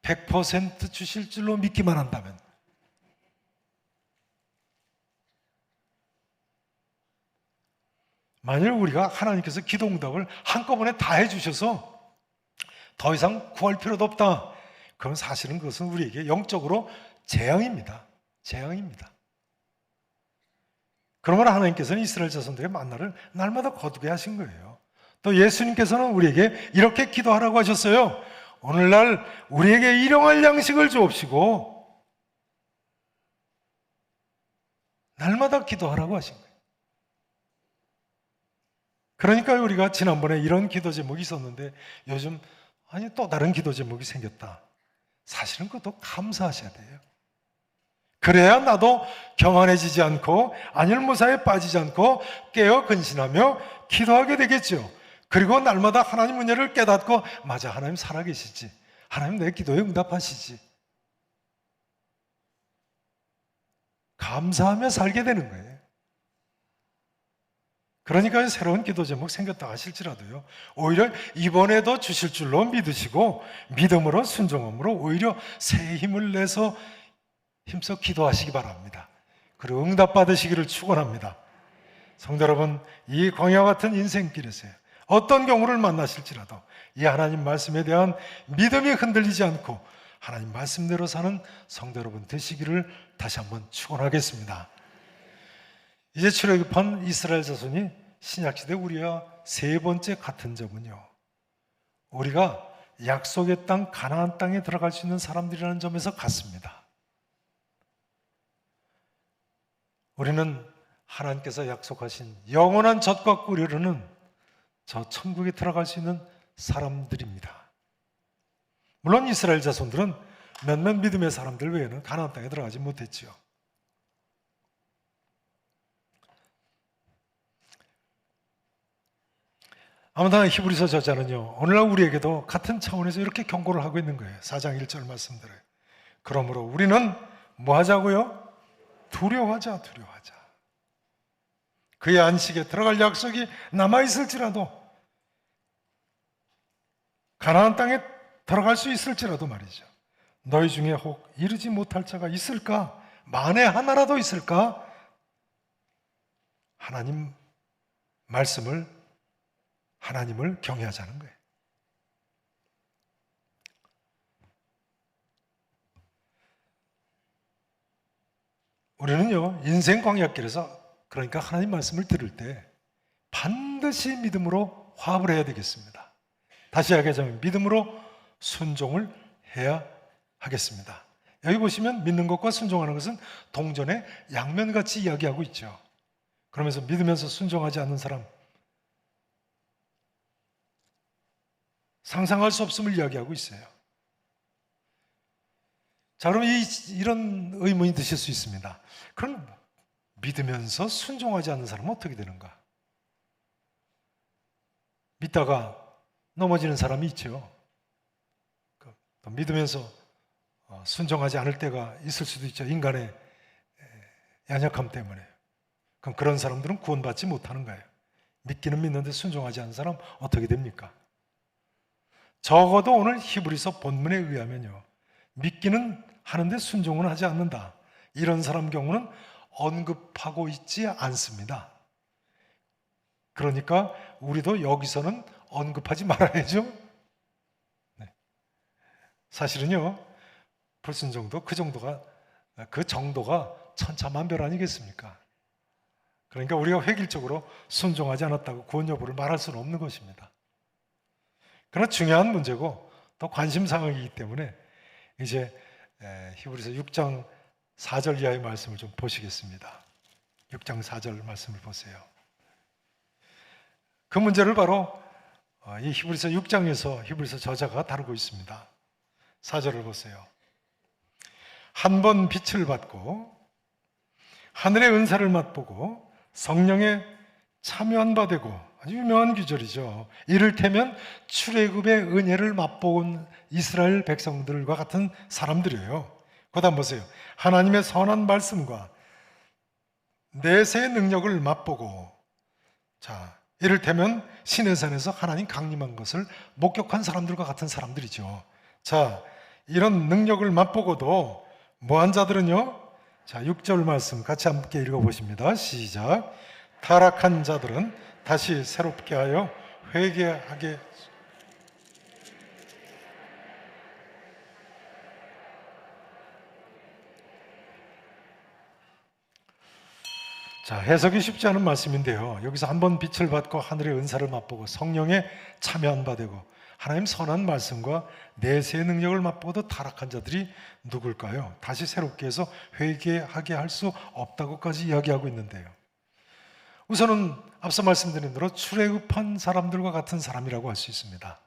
100% 주실 줄로 믿기만 한다면. 만일 우리가 하나님께서 기도응답을 한꺼번에 다 해주셔서 더 이상 구할 필요도 없다, 그럼 사실은 그것은 우리에게 영적으로 재앙입니다. 재앙입니다. 그러므로 하나님께서는 이스라엘 자손들의 만나를 날마다 거두게 하신 거예요. 또 예수님께서는 우리에게 이렇게 기도하라고 하셨어요. 오늘날 우리에게 일용할 양식을 주옵시고, 날마다 기도하라고 하신 거예요. 그러니까 우리가 지난번에 이런 기도 제목이 있었는데 요즘 또 다른 기도 제목이 생겼다. 사실은 그것도 감사하셔야 돼요. 그래야 나도 교만해지지 않고 안일무사에 빠지지 않고 깨어 근신하며 기도하게 되겠죠. 그리고 날마다 하나님 은혜를 깨닫고, 맞아, 하나님 살아계시지, 하나님 내 기도에 응답하시지, 감사하며 살게 되는 거예요. 그러니까 새로운 기도 제목 생겼다 하실지라도요, 오히려 이번에도 주실 줄로 믿으시고 믿음으로 순종함으로 오히려 새 힘을 내서 힘써 기도하시기 바랍니다. 그리고 응답 받으시기를 축원합니다. 성도 여러분, 이 광야 같은 인생길에서요, 어떤 경우를 만나실지라도 이 하나님 말씀에 대한 믿음이 흔들리지 않고 하나님 말씀대로 사는 성도 여러분 되시기를 다시 한번 축원하겠습니다. 이제 출애굽한 이스라엘 자손이 신약시대 우리와 세 번째 같은 점은요, 우리가 약속의 땅 가나안 땅에 들어갈 수 있는 사람들이라는 점에서 같습니다. 우리는 하나님께서 약속하신 영원한 젖과 꿀이 흐르는 저 천국에 들어갈 수 있는 사람들입니다. 물론 이스라엘 자손들은 몇몇 믿음의 사람들 외에는 가나안 땅에 들어가지 못했지요. 아무튼 히브리서 저자는요, 오늘날 우리에게도 같은 차원에서 이렇게 경고를 하고 있는 거예요. 4장 1절 말씀대로. 그러므로 우리는 뭐 하자고요? 두려워하자. 그의 안식에 들어갈 약속이 남아있을지라도 가나안 땅에 들어갈 수 있을지라도 말이죠. 너희 중에 혹 이르지 못할 자가 있을까? 만에 하나라도 있을까? 하나님 말씀을, 하나님을 경외하자는 거예요. 우리는요, 인생 광야길에서, 그러니까 하나님 말씀을 들을 때 반드시 믿음으로 화합을 해야 되겠습니다. 다시 이야기하자면 믿음으로 순종을 해야 하겠습니다. 여기 보시면 믿는 것과 순종하는 것은 동전의 양면같이 이야기하고 있죠. 그러면서 믿으면서 순종하지 않는 사람, 상상할 수 없음을 이야기하고 있어요. 자, 그럼 이런 의문이 드실 수 있습니다. 그럼 믿으면서 순종하지 않는 사람은 어떻게 되는가? 믿다가 넘어지는 사람이 있죠. 또 믿으면서 순종하지 않을 때가 있을 수도 있죠. 인간의 연약함 때문에. 그럼 그런 사람들은 구원받지 못하는 거예요. 믿기는 믿는데 순종하지 않는 사람 어떻게 됩니까? 적어도 오늘 히브리서 본문에 의하면요, 믿기는 하는데 순종은 하지 않는다, 이런 사람 경우는 언급하고 있지 않습니다. 그러니까 우리도 여기서는 언급하지 말아야죠. 네. 사실은요, 불순종도 그 정도가 천차만별 아니겠습니까? 그러니까 우리가 획일적으로 순종하지 않았다고 구원 여부를 말할 수는 없는 것입니다. 그러나 중요한 문제고 또 관심 사항이기 때문에 이제 히브리서 6장 4절 이하의 말씀을 좀 보시겠습니다. 6장 4절 말씀을 보세요. 그 문제를 바로 이 히브리서 6장에서 히브리서 저자가 다루고 있습니다. 4절을 보세요. 한 번 빛을 받고 하늘의 은사를 맛보고 성령에 참여한 바 되고, 아주 유명한 구절이죠. 이를테면 출애굽의 은혜를 맛본 이스라엘 백성들과 같은 사람들이에요. 그다음 보세요. 하나님의 선한 말씀과 내세의 능력을 맛보고, 자, 이를테면 시내산에서 하나님 강림한 것을 목격한 사람들과 같은 사람들이죠. 자, 이런 능력을 맛보고도 뭐한 자들은요, 자, 6절 말씀 같이 함께 읽어보십니다. 시작. 타락한 자들은 다시 새롭게 하여 회개하게. 자, 해석이 쉽지 않은 말씀인데요, 여기서 한번 빛을 받고 하늘의 은사를 맛보고 성령에 참여한 바 되고 하나님 선한 말씀과 내세의 능력을 맛보고도 타락한 자들이 누굴까요? 다시 새롭게 해서 회개하게 할 수 없다고까지 이야기하고 있는데요, 우선은 앞서 말씀드린 대로 출애굽한 사람들과 같은 사람이라고 할 수 있습니다.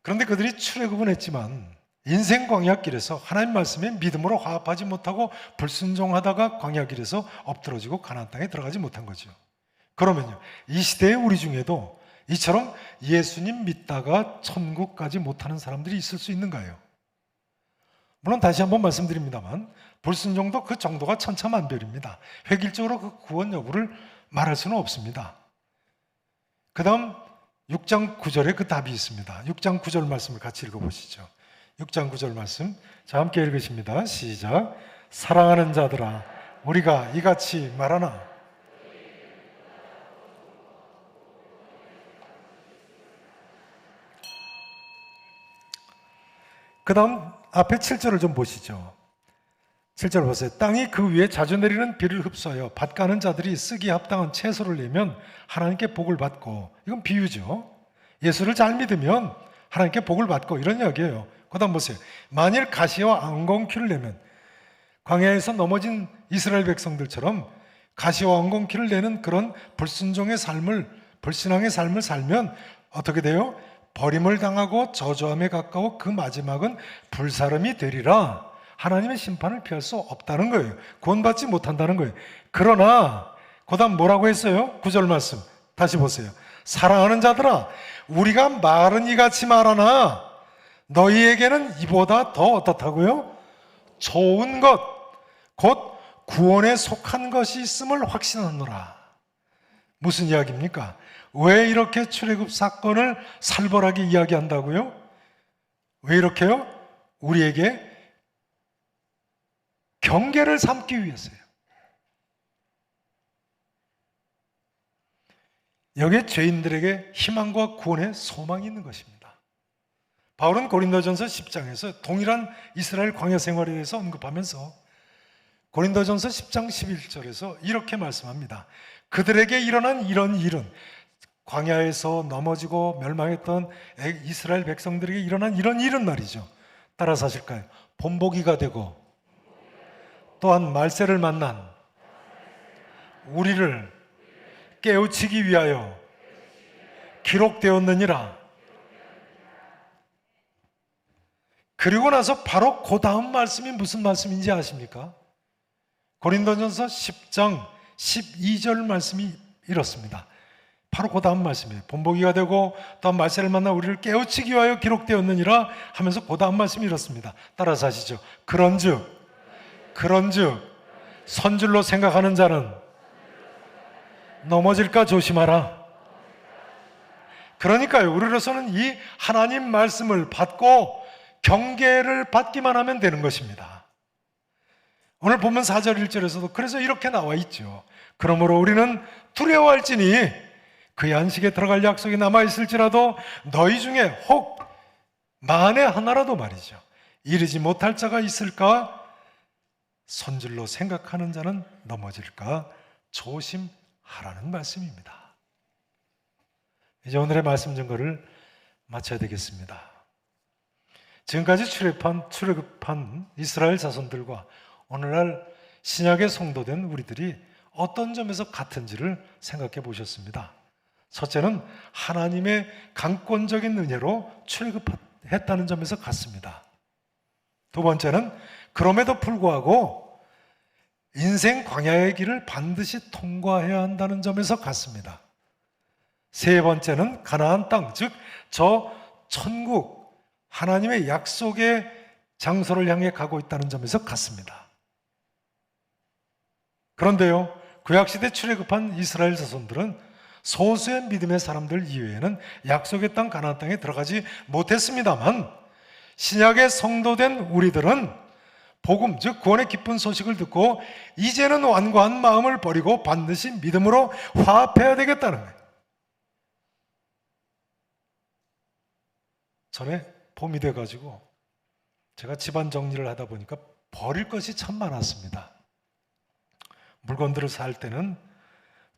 그런데 그들이 출애굽은 했지만 인생 광야길에서 하나님 말씀에 믿음으로 화합하지 못하고 불순종하다가 광야길에서 엎드러지고 가나안 땅에 들어가지 못한 거죠. 그러면요, 이 시대에 우리 중에도 이처럼 예수님 믿다가 천국까지 못하는 사람들이 있을 수 있는가요? 물론 다시 한번 말씀드립니다만 불순종도 그 정도가 천차만별입니다. 획일적으로 그 구원 여부를 말할 수는 없습니다. 그 다음 6장 9절에 그 답이 있습니다. 6장 9절 말씀을 같이 읽어보시죠. 6장 9절 말씀, 자, 함께 읽으십니다. 시작. 사랑하는 자들아, 우리가 이같이 말하나. 그 다음 앞에 7절을 좀 보시죠. 7절 보세요. 땅이 그 위에 자주 내리는 비를 흡수하여 밭가는 자들이 쓰기에 합당한 채소를 내면 하나님께 복을 받고, 이건 비유죠. 예수를 잘 믿으면 하나님께 복을 받고, 이런 이야기예요. 그 다음 보세요. 만일 가시와 엉겅퀴를 내면, 광야에서 넘어진 이스라엘 백성들처럼 가시와 엉겅퀴를 내는 그런 불순종의 삶을, 불신앙의 삶을 살면 어떻게 돼요? 버림을 당하고 저주함에 가까워 그 마지막은 불사름이 되리라. 하나님의 심판을 피할 수 없다는 거예요. 구원받지 못한다는 거예요. 그러나 그 다음 뭐라고 했어요? 9절 말씀 다시 보세요. 사랑하는 자들아, 우리가 말은 이같이 말하나 너희에게는 이보다 더 어떻다고요? 좋은 것, 곧 구원에 속한 것이 있음을 확신하노라. 무슨 이야기입니까? 왜 이렇게 출애굽 사건을 살벌하게 이야기한다고요? 왜 이렇게요? 우리에게 경계를 삼기 위해서요. 여기에 죄인들에게 희망과 구원의 소망이 있는 것입니다. 바울은 고린도전서 10장에서 동일한 이스라엘 광야 생활에 대해서 언급하면서 고린도전서 10장 11절에서 이렇게 말씀합니다. 그들에게 일어난 이런 일은, 광야에서 넘어지고 멸망했던 이스라엘 백성들에게 일어난 이런 일은 말이죠. 따라서 하실까요? 본보기가 되고 또한 말세를 만난 우리를 깨우치기 위하여 기록되었느니라. 그리고 나서 바로 그 다음 말씀이 무슨 말씀인지 아십니까? 고린도전서 10장 12절 말씀이 이렇습니다. 바로 그 다음 말씀이에요. 본보기가 되고 또한 말세를 만나 우리를 깨우치기 위하여 기록되었느니라 하면서 그 다음 말씀이 이렇습니다. 따라서 하시죠. 그런즉 선줄로 생각하는 자는 넘어질까 조심하라. 그러니까요, 우리로서는 이 하나님 말씀을 받고 경계를 받기만 하면 되는 것입니다. 오늘 보면 4절 1절에서도 그래서 이렇게 나와 있죠. 그러므로 우리는 두려워할지니 그의 안식에 들어갈 약속이 남아있을지라도 너희 중에 혹 만에 하나라도 말이죠, 이르지 못할 자가 있을까? 선줄로 생각하는 자는 넘어질까 조심하라는 말씀입니다. 이제 오늘의 말씀 증거를 마쳐야 되겠습니다. 지금까지 출애굽한 이스라엘 자손들과 오늘날 신약에 성도된 우리들이 어떤 점에서 같은지를 생각해 보셨습니다. 첫째는 하나님의 강권적인 은혜로 출애굽했다는 점에서 같습니다. 두 번째는 그럼에도 불구하고 인생 광야의 길을 반드시 통과해야 한다는 점에서 같습니다. 세 번째는 가나안 땅, 즉 저 천국, 하나님의 약속의 장소를 향해 가고 있다는 점에서 같습니다. 그런데요, 구약시대 출애굽한 이스라엘 자손들은 소수의 믿음의 사람들 이외에는 약속의 땅 가나안 땅에 들어가지 못했습니다만, 신약의 성도된 우리들은 복음, 즉 구원의 기쁜 소식을 듣고 이제는 완고한 마음을 버리고 반드시 믿음으로 화합해야 되겠다는 거예요. 전에 봄이 돼가지고 제가 집안 정리를 하다 보니까 버릴 것이 참 많았습니다. 물건들을 살 때는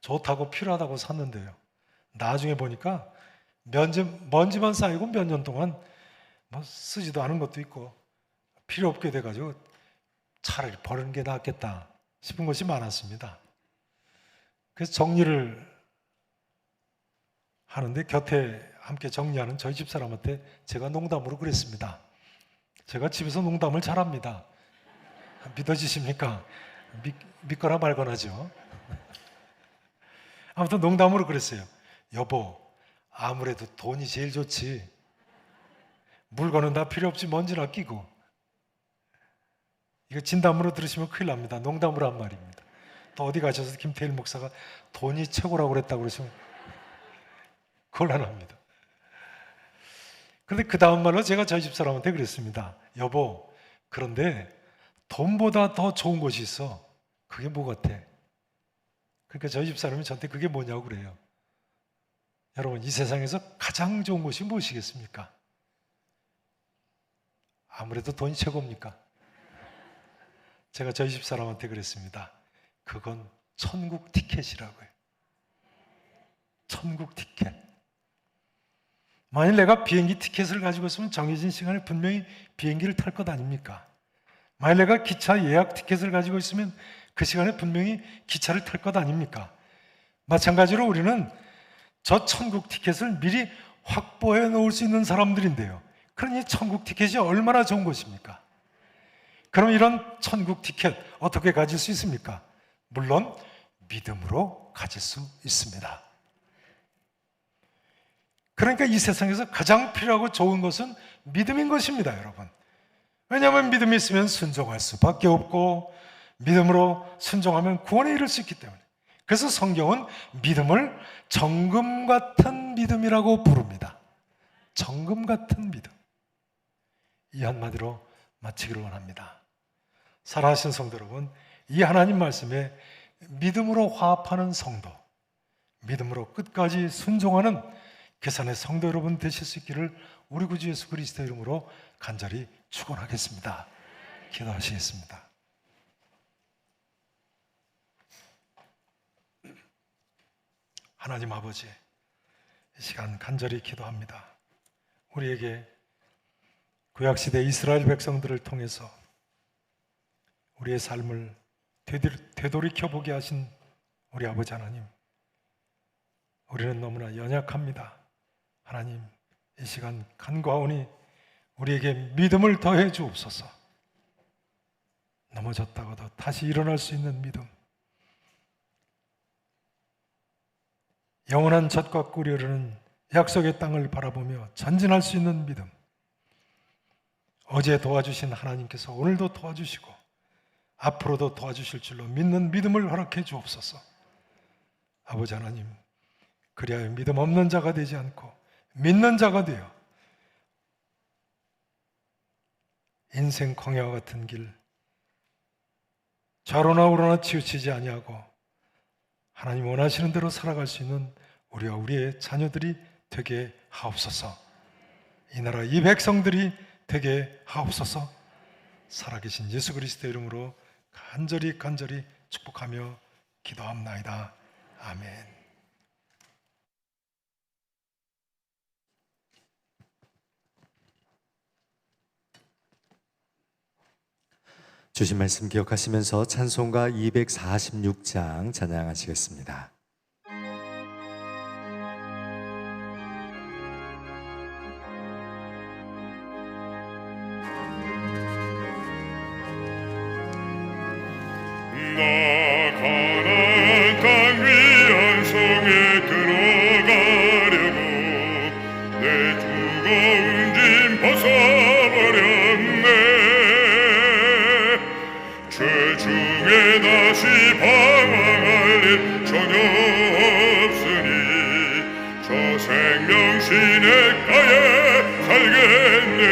좋다고 필요하다고 샀는데요, 나중에 보니까 먼지만 쌓이고 몇 년 동안 뭐 쓰지도 않은 것도 있고 필요 없게 돼가지고 차라리 버리는 게 낫겠다 싶은 것이 많았습니다. 그래서 정리를 하는데 곁에 함께 정리하는 저희 집사람한테 제가 농담으로 그랬습니다. 제가 집에서 농담을 잘합니다. 믿어지십니까? 믿거나 말거나죠. 아무튼 농담으로 그랬어요. 여보, 아무래도 돈이 제일 좋지. 물건은 다 필요 없지, 먼지나 끼고. 이거 진담으로 들으시면 큰일 납니다. 농담으로 한 말입니다. 또 어디 가셔서 김태일 목사가 돈이 최고라고 그랬다고 그러시면 곤란합니다. 그런데 그 다음 말로 제가 저희 집사람한테 그랬습니다. 여보, 그런데 돈보다 더 좋은 것이 있어. 그게 뭐 같아? 그러니까 저희 집사람이 저한테 그게 뭐냐고 그래요. 여러분, 이 세상에서 가장 좋은 것이 무엇이겠습니까? 아무래도 돈이 최고입니까? 제가 저희 집사람한테 그랬습니다. 그건 천국 티켓이라고요. 천국 티켓. 만일 내가 비행기 티켓을 가지고 있으면 정해진 시간에 분명히 비행기를 탈 것 아닙니까? 만일 내가 기차 예약 티켓을 가지고 있으면 그 시간에 분명히 기차를 탈 것 아닙니까? 마찬가지로 우리는 저 천국 티켓을 미리 확보해 놓을 수 있는 사람들인데요, 그러니 천국 티켓이 얼마나 좋은 것입니까? 그럼 이런 천국 티켓 어떻게 가질 수 있습니까? 물론 믿음으로 가질 수 있습니다. 그러니까 이 세상에서 가장 필요하고 좋은 것은 믿음인 것입니다, 여러분. 왜냐하면 믿음이 있으면 순종할 수밖에 없고, 믿음으로 순종하면 구원에 이를 수 있기 때문에. 그래서 성경은 믿음을 정금 같은 믿음이라고 부릅니다. 정금 같은 믿음. 이 한마디로 마치기를 원합니다. 사랑하신 성도 여러분, 이 하나님 말씀에 믿음으로 화합하는 성도, 믿음으로 끝까지 순종하는 계산의 성도 여러분 되실 수 있기를 우리 구주 예수 그리스도의 이름으로 간절히 축원하겠습니다. 기도하시겠습니다. 하나님 아버지, 이 시간 간절히 기도합니다. 우리에게 구약시대 이스라엘 백성들을 통해서 우리의 삶을 되돌이켜보게 하신 우리 아버지 하나님, 우리는 너무나 연약합니다. 하나님, 이 시간 간구하오니 우리에게 믿음을 더해 주옵소서. 넘어졌다가도 다시 일어날 수 있는 믿음, 영원한 젖과 꿀이 흐르는 약속의 땅을 바라보며 전진할 수 있는 믿음, 어제 도와주신 하나님께서 오늘도 도와주시고 앞으로도 도와주실 줄로 믿는 믿음을 허락해 주옵소서. 아버지 하나님, 그리하여 믿음 없는 자가 되지 않고 믿는 자가 되어 인생 광야와 같은 길, 좌로나 우로나 치우치지 아니하고 하나님 원하시는 대로 살아갈 수 있는 우리와 우리의 자녀들이 되게 하옵소서. 이 나라 이 백성들이 되게 하옵소서. 살아계신 예수 그리스도의 이름으로 간절히 축복하며 기도합나이다. 아멘. 주신 말씀 기억하시면서 찬송가 246장 찬양하시겠습니다. 나 가나안 땅 위한 성에 들어가려고 내 두꺼운 짐 벗어버렸네. 죄 중에 다시 방황할 일 전혀 없으니 저 생명 시냇가에 살겠네.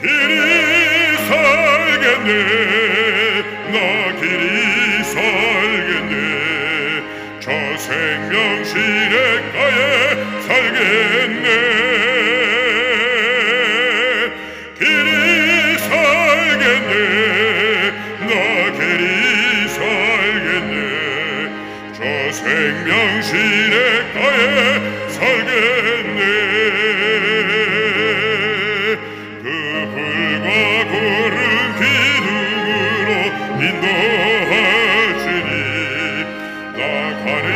길이 살겠네. 나 길이 살겠네. 저 생명 시냇가에 살겠네. 길이 살겠네. 나 길이 살겠네. 저 생명 시냇가에 살겠네. 그 불과 구름 기둥으로 인도하시니 나 가는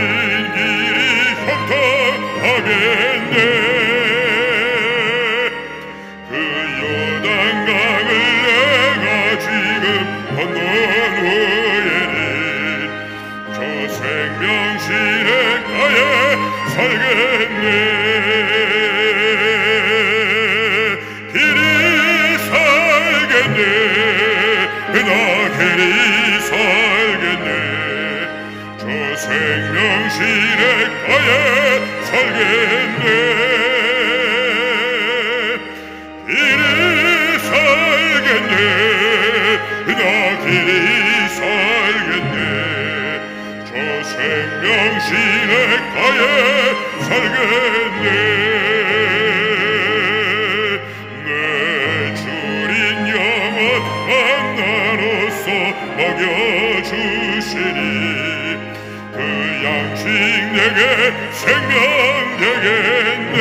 길이 형통하겠네. 그 요단강을 내가 지금 건넌 후에는 저 생명 시냇가에 살겠네. 길이 살겠네. 나 길이 살겠네. 저 생명 시냇가에 살겠네. 길이 살겠네. 나 길이 살겠네. 저 생명 시냇가에 살겠네. 내 주린 영원 만나로서 먹여주시니 그 양식 내게 생명 되겠네.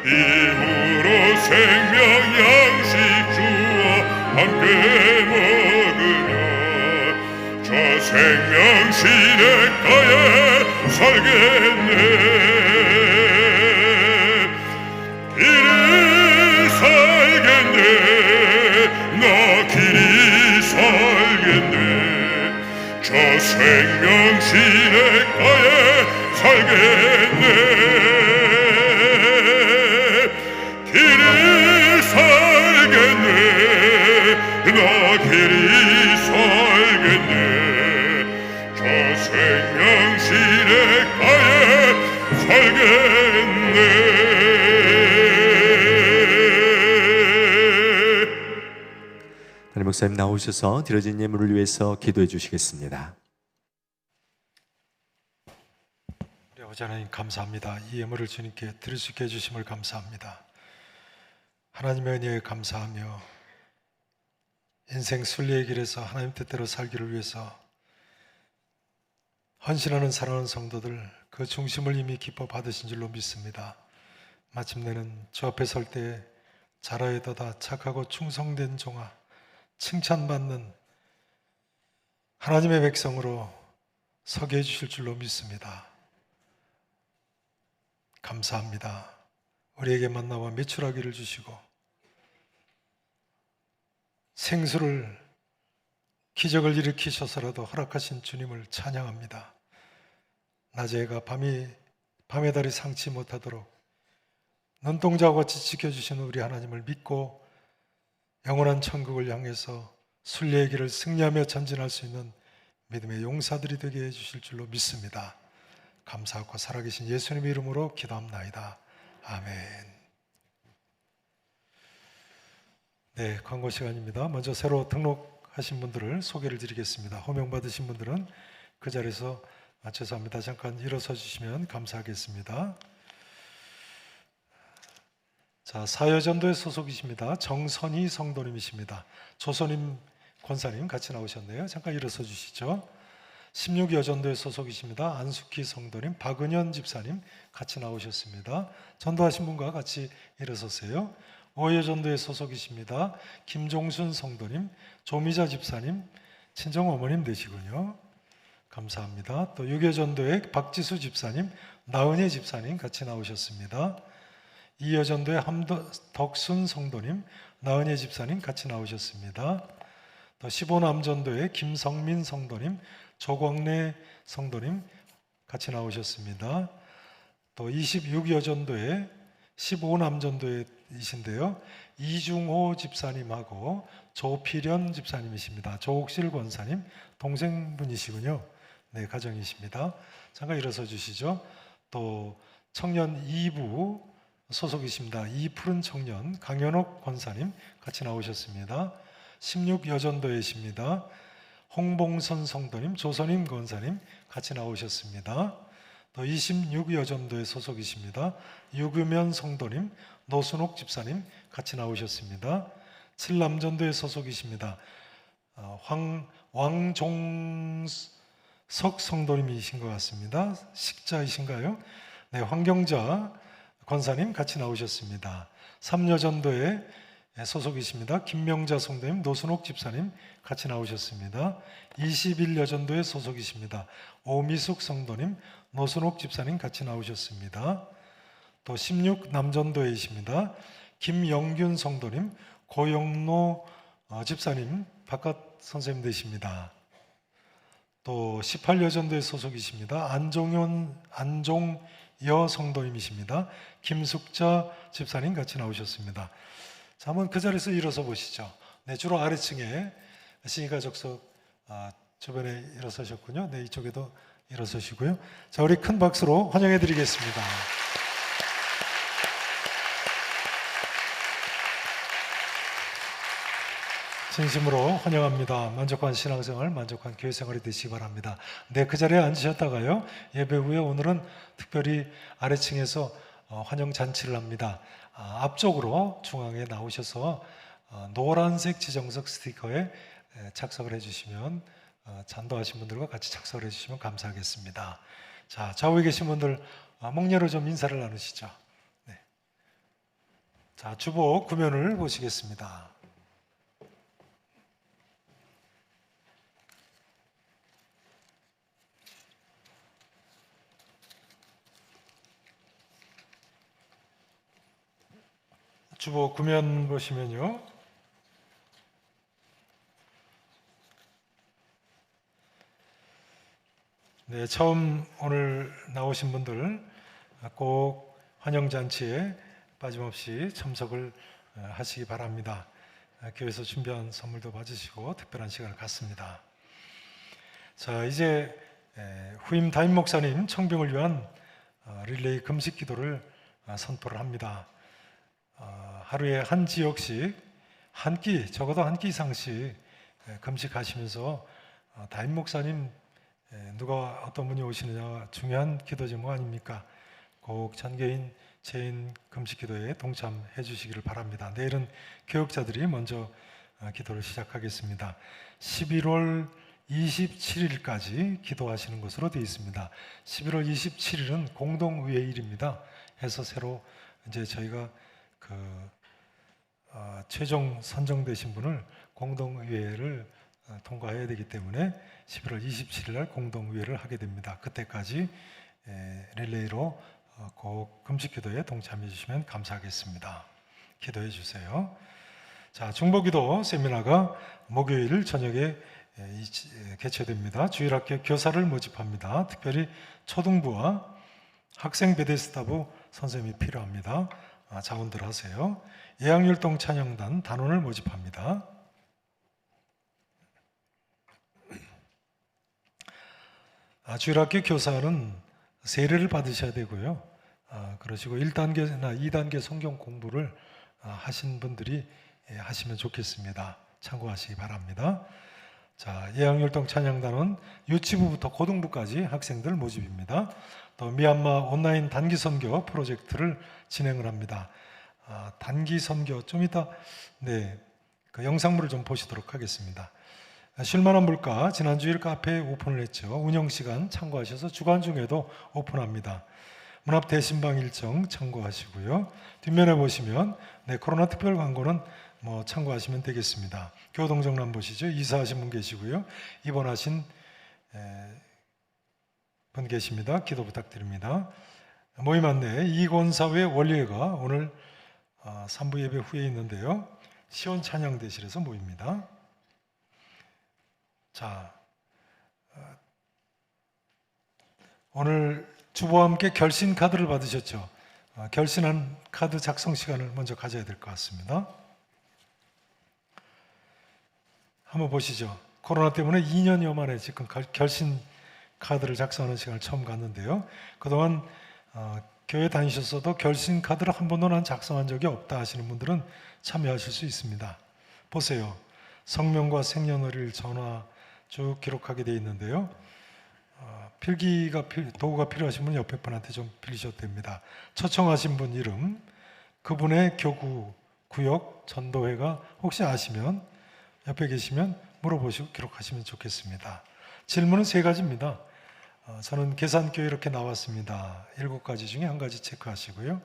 이후로 생명 양식 주와 함께 먹으며 저 생명 시냇가에 살겠네. 길이 살겠네. 나 길이 살겠네. 저 생명 시냇가에 살겠네. 길이 살겠네. 나 길이 목사님 나오셔서 드려진 예물을 위해서 기도해 주시겠습니다. 우리 아버지 하나님 감사합니다. 이 예물을 주님께 드릴 수 있게 해주심을 감사합니다. 하나님의 은혜에 감사하며 인생 순리의 길에서 하나님 뜻대로 살기를 위해서 헌신하는 사랑하는 성도들 그 중심을 이미 기뻐 받으신 줄로 믿습니다. 마침내는 주 앞에 설 때 잘하여도다 착하고 충성된 종아 칭찬받는 하나님의 백성으로 서게 해주실 줄로 믿습니다. 감사합니다. 우리에게 만나와 매출하기를 주시고 생수를 기적을 일으키셔서라도 허락하신 주님을 찬양합니다. 낮의 해가 밤의 달이 상치 못하도록 눈동자와 같이 지켜주시는 우리 하나님을 믿고 영원한 천국을 향해서 순례의 길을 승리하며 전진할 수 있는 믿음의 용사들이 되게 해주실 줄로 믿습니다. 감사하고 살아계신 예수님의 이름으로 기도합나이다. 아멘. 네, 광고 시간입니다. 먼저 새로 등록하신 분들을 소개를 드리겠습니다. 호명 받으신 분들은 그 자리에서 죄송합니다. 잠깐 일어서 주시면 감사하겠습니다. 자, 사여전도에 소속이십니다. 정선희 성도님이십니다. 조선임 권사님 같이 나오셨네요. 잠깐 일어서 주시죠. 16여전도에 소속이십니다. 안숙희 성도님, 박은현 집사님 같이 나오셨습니다. 전도하신 분과 같이 일어서세요. 5여전도에 소속이십니다. 김종순 성도님, 조미자 집사님, 친정어머님 되시군요. 감사합니다. 또 6여전도에 박지수 집사님, 나은혜 집사님 같이 나오셨습니다. 2여전도에 함덕순 성도님, 나은혜 집사님 같이 나오셨습니다. 또 15남전도에 김성민 성도님, 조광래 성도님 같이 나오셨습니다. 또 26여전도에 15남전도이신데요. 이중호 집사님하고 조필현 집사님이십니다. 조옥실 권사님 동생분이시군요. 네, 가정이십니다. 잠깐 일어서 주시죠. 또 청년 2부 소속이십니다. 이푸른 청년 강현옥 권사님 같이 나오셨습니다. 16여전도이십니다. 홍봉선 성도님, 조선임 권사님 같이 나오셨습니다. 또 26여전도에 소속이십니다. 유금연 성도님, 노순옥 집사님 같이 나오셨습니다. 7남전도에 소속이십니다. 왕종석 성도님이신 것 같습니다. 식자이신가요? 네, 황경자 권사님 같이 나오셨습니다. 3여전도에 소속이십니다. 김명자 성도님, 노순옥 집사님 같이 나오셨습니다. 21여전도에 소속이십니다. 오미숙 성도님, 노순옥 집사님 같이 나오셨습니다. 또 16남전도이십니다. 김영균 성도님, 고영로 집사님 바깥 선생님 되십니다. 또 18여전도에 소속이십니다. 안종여 성도님이십니다. 김숙자 집사님 같이 나오셨습니다. 자, 한번 그 자리에서 일어서 보시죠. 네, 주로 아래층에 신의가족석 주변에 일어서셨군요. 네, 이쪽에도 일어서시고요. 자, 우리 큰 박수로 환영해 드리겠습니다. 진심으로 환영합니다. 만족한 신앙생활, 만족한 교회생활이 되시기 바랍니다. 네, 그 자리에 앉으셨다가요. 예배 후에 오늘은 특별히 아래층에서 환영 잔치를 합니다. 앞쪽으로 중앙에 나오셔서 노란색 지정석 스티커에 착석을 해주시면 전도하신 분들과 같이 착석을 해주시면 감사하겠습니다. 자, 좌우에 계신 분들 목례로 좀 인사를 나누시죠. 네. 자, 주보 구면을 보시겠습니다. 주보 구면 보시면요. 네, 처음 오늘 나오신 분들 꼭 환영잔치에 빠짐없이 참석을 하시기 바랍니다. 교회에서 준비한 선물도 받으시고 특별한 시간을 갖습니다. 자, 이제 후임 담임 목사님 청빙을 위한 릴레이 금식 기도를 선포를 합니다. 하루에 한 지역씩 한 끼, 적어도 한 끼 이상씩 금식하시면서 담임 목사님 누가 어떤 분이 오시느냐 중요한 기도 제목 아닙니까? 꼭 전개인 재인 금식 기도에 동참해 주시기를 바랍니다. 내일은 교역자들이 먼저 기도를 시작하겠습니다. 11월 27일까지 기도하시는 것으로 되어 있습니다. 11월 27일은 공동의회일입니다. 해서 새로 이제 저희가 최종 선정되신 분을 공동의회를 통과해야 되기 때문에 11월 27일 날 공동의회를 하게 됩니다. 그때까지 릴레이로 꼭 금식기도에 동참해 주시면 감사하겠습니다. 기도해 주세요. 자, 중보기도 세미나가 목요일 저녁에 개최됩니다. 주일학교 교사를 모집합니다. 특별히 초등부와 학생 베데스다부 선생님이 필요합니다. 자원들 하세요. 예양율동 찬양단 단원을 모집합니다. 주일학교 교사는 세례를 받으셔야 되고요. 그러시고 1단계나 2단계 성경 공부를 하신 분들이 하시면 좋겠습니다. 참고하시기 바랍니다. 자, 예양율동 찬양단은 유치부부터 고등부까지 학생들 모집입니다. 또 미얀마 온라인 단기 선교 프로젝트를 진행을 합니다. 단기 선교 좀 이따 그 영상물을 좀 보시도록 하겠습니다. 쉴만한 물가 지난주일 카페에 오픈을 했죠. 운영시간 참고하셔서 주간 중에도 오픈합니다. 문앞 대신방 일정 참고하시고요. 뒷면에 보시면 코로나 특별 광고는 참고하시면 되겠습니다. 교동정람 보시죠. 이사하신 분 계시고요. 입원하신 분 계십니다. 기도 부탁드립니다. 모임 안내 이권사회 원리회가 오늘 3부 예배 후에 있는데요. 시온 찬양대실에서 모입니다. 자, 오늘 주보와 함께 결신 카드를 받으셨죠? 결신한 카드 작성 시간을 먼저 가져야 될 것 같습니다. 한번 보시죠. 코로나 때문에 2년여 만에 지금 결신 카드를 작성하는 시간을 처음 갖는데요. 그동안 교회 다니셨어도 결신 카드를 한 번도 난 작성한 적이 없다 하시는 분들은 참여하실 수 있습니다. 보세요. 성명과 생년월일, 전화 쭉 기록하게 되어 있는데요. 도구가 필요하신 분은 옆에 분한테 좀 빌리셔도 됩니다. 초청하신 분 이름, 그분의 교구, 구역, 전도회가 혹시 아시면 옆에 계시면 물어보시고 기록하시면 좋겠습니다. 질문은 3가지입니다. 저는 계산교회 이렇게 나왔습니다. 7가지 중에 한 가지 체크하시고요.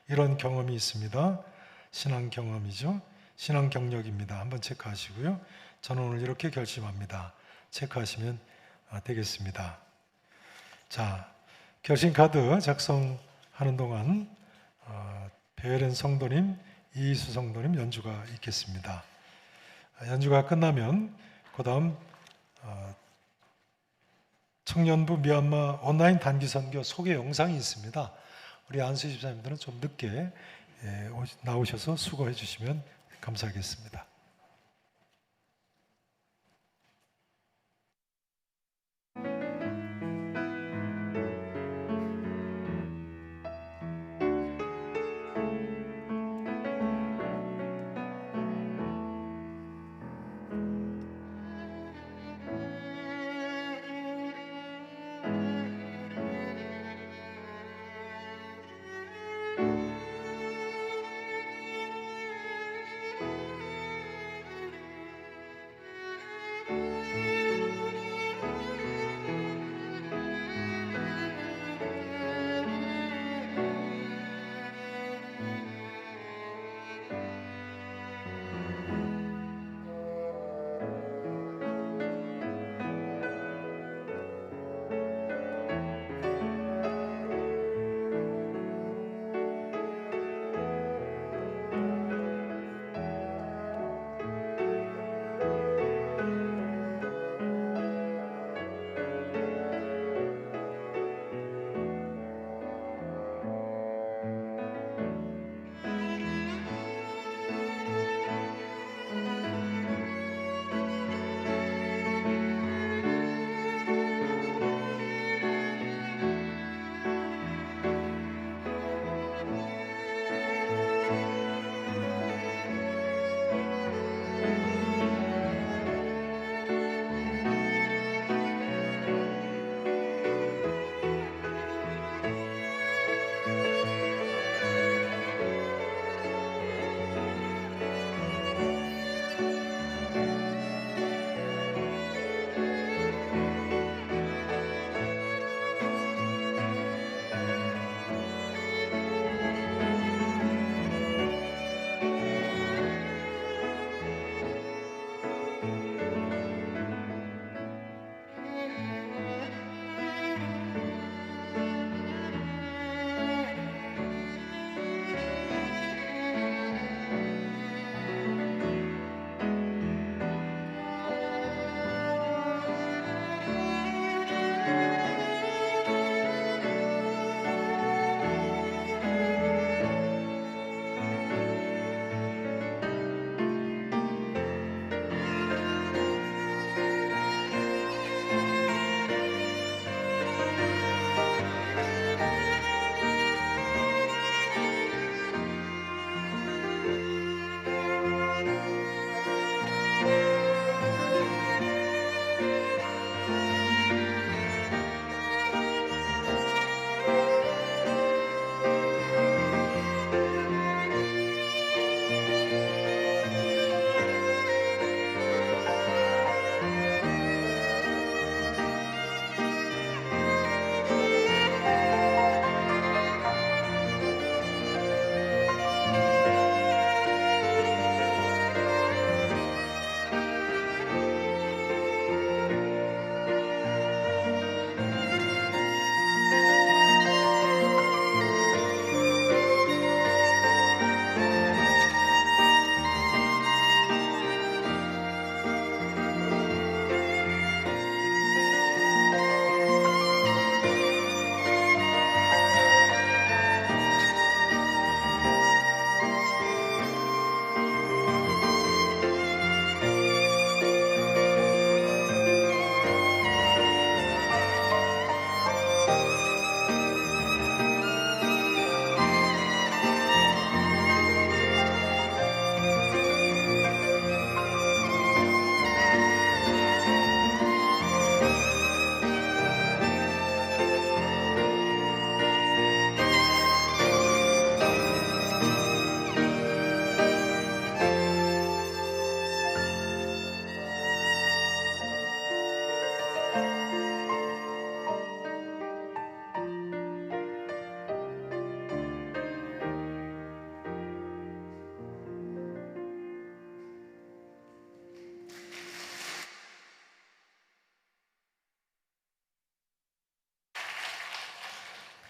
이런 경험이 있습니다. 신앙 경험이죠. 신앙 경력입니다. 한번 체크하시고요. 저는 오늘 이렇게 결심합니다. 체크하시면 되겠습니다. 자, 결심카드 작성하는 동안 배혜련 성도님, 이희수 성도님 연주가 있겠습니다. 연주가 끝나면 그 다음 청년부 미얀마 온라인 단기 선교 소개 영상이 있습니다. 우리 안수 집사님들은 좀 늦게 나오셔서 수고해 주시면 감사하겠습니다.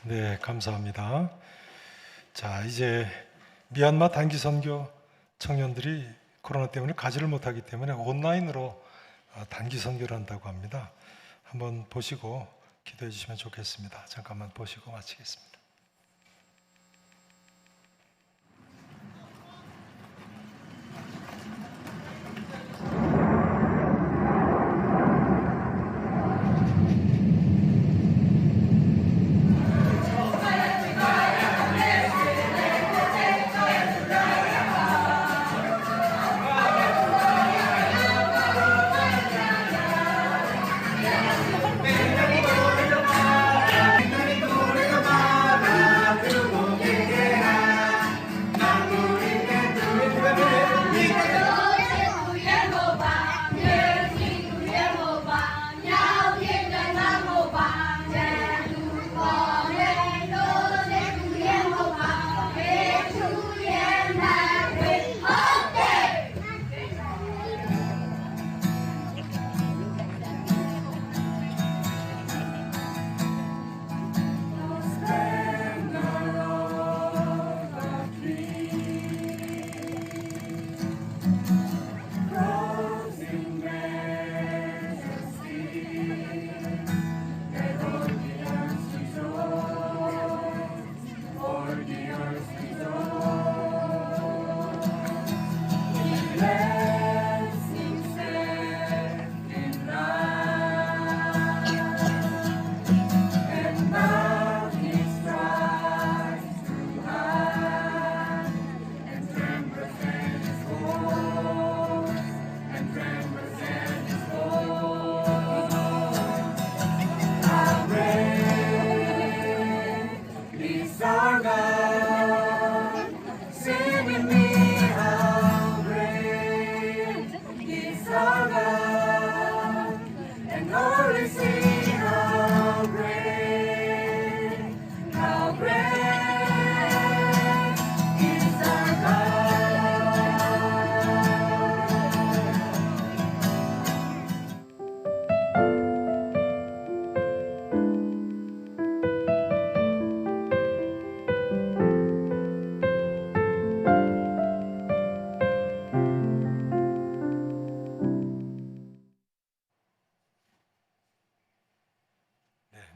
네, 감사합니다. 자, 이제 미얀마 단기 선교 청년들이 코로나 때문에 가지를 못하기 때문에 온라인으로 단기 선교를 한다고 합니다. 한번 보시고 기도해 주시면 좋겠습니다. 잠깐만 보시고 마치겠습니다.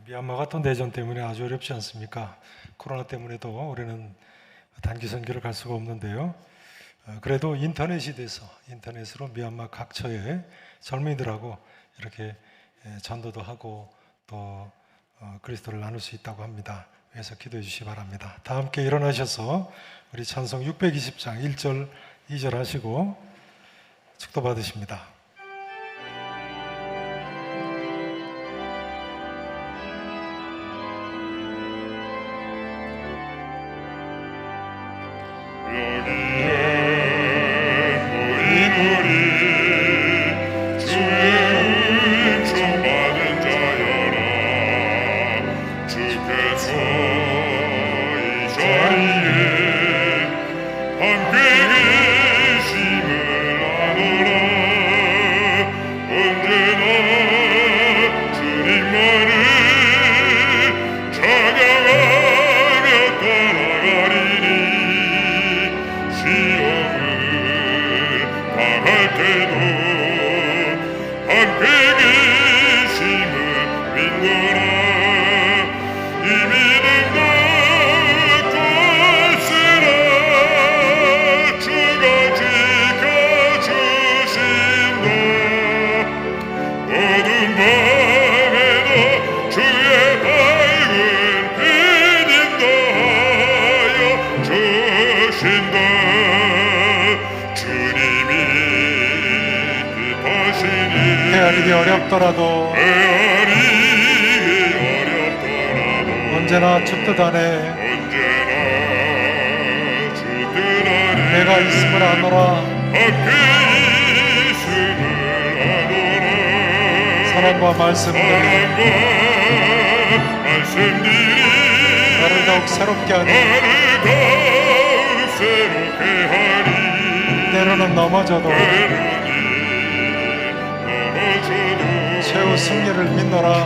미얀마가 또 내전 때문에 아주 어렵지 않습니까? 코로나 때문에도 올해는 단기 선교를 갈 수가 없는데요. 그래도 인터넷이 돼서 인터넷으로 미얀마 각처의 젊은이들하고 이렇게 전도도 하고 또 그리스도를 나눌 수 있다고 합니다. 위해서 기도해 주시기 바랍니다. 다 함께 일어나셔서 우리 찬송 620장 1절 2절 하시고 축도 받으십니다. 헤아리기 어렵더라도 언제나 주뜻 안에 내가 있음을 아노라. 사랑과 말씀들이 나를 더욱 새롭게 하니 때로는 넘어져도 최후 승리를 믿노라.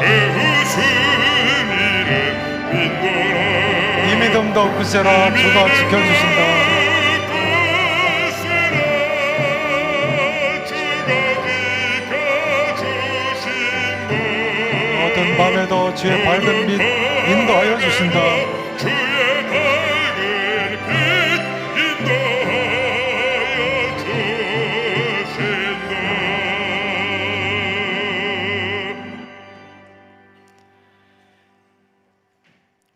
밤도 그새라 주가 지켜주신다. 어떤 밤에도 주의 밝은 빛 인도하여 주신다. 주의 밝은 빛 인도하여 주신다.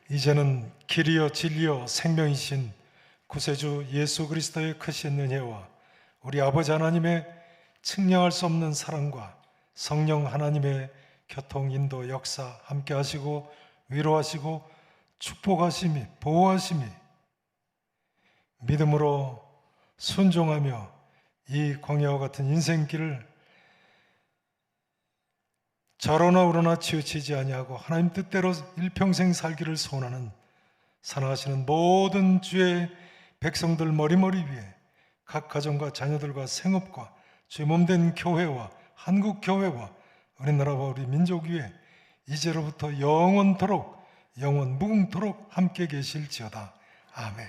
이제는 길이요 진리요 생명이신 구세주 예수 그리스도의 크신 은혜와 우리 아버지 하나님의 측량할 수 없는 사랑과 성령 하나님의 교통, 인도, 역사 함께 하시고 위로하시고 축복하심이 보호하심이 믿음으로 순종하며 이 광야와 같은 인생길을 저러나 우러나 치우치지 아니하고 하나님 뜻대로 일평생 살기를 소원하는 사랑하시는 모든 주의 백성들 머리머리 위에 각 가정과 자녀들과 생업과 주의 몸된 교회와 한국 교회와 우리나라와 우리 민족 위에 이제로부터 영원토록 영원 무궁토록 함께 계실지어다. 아멘.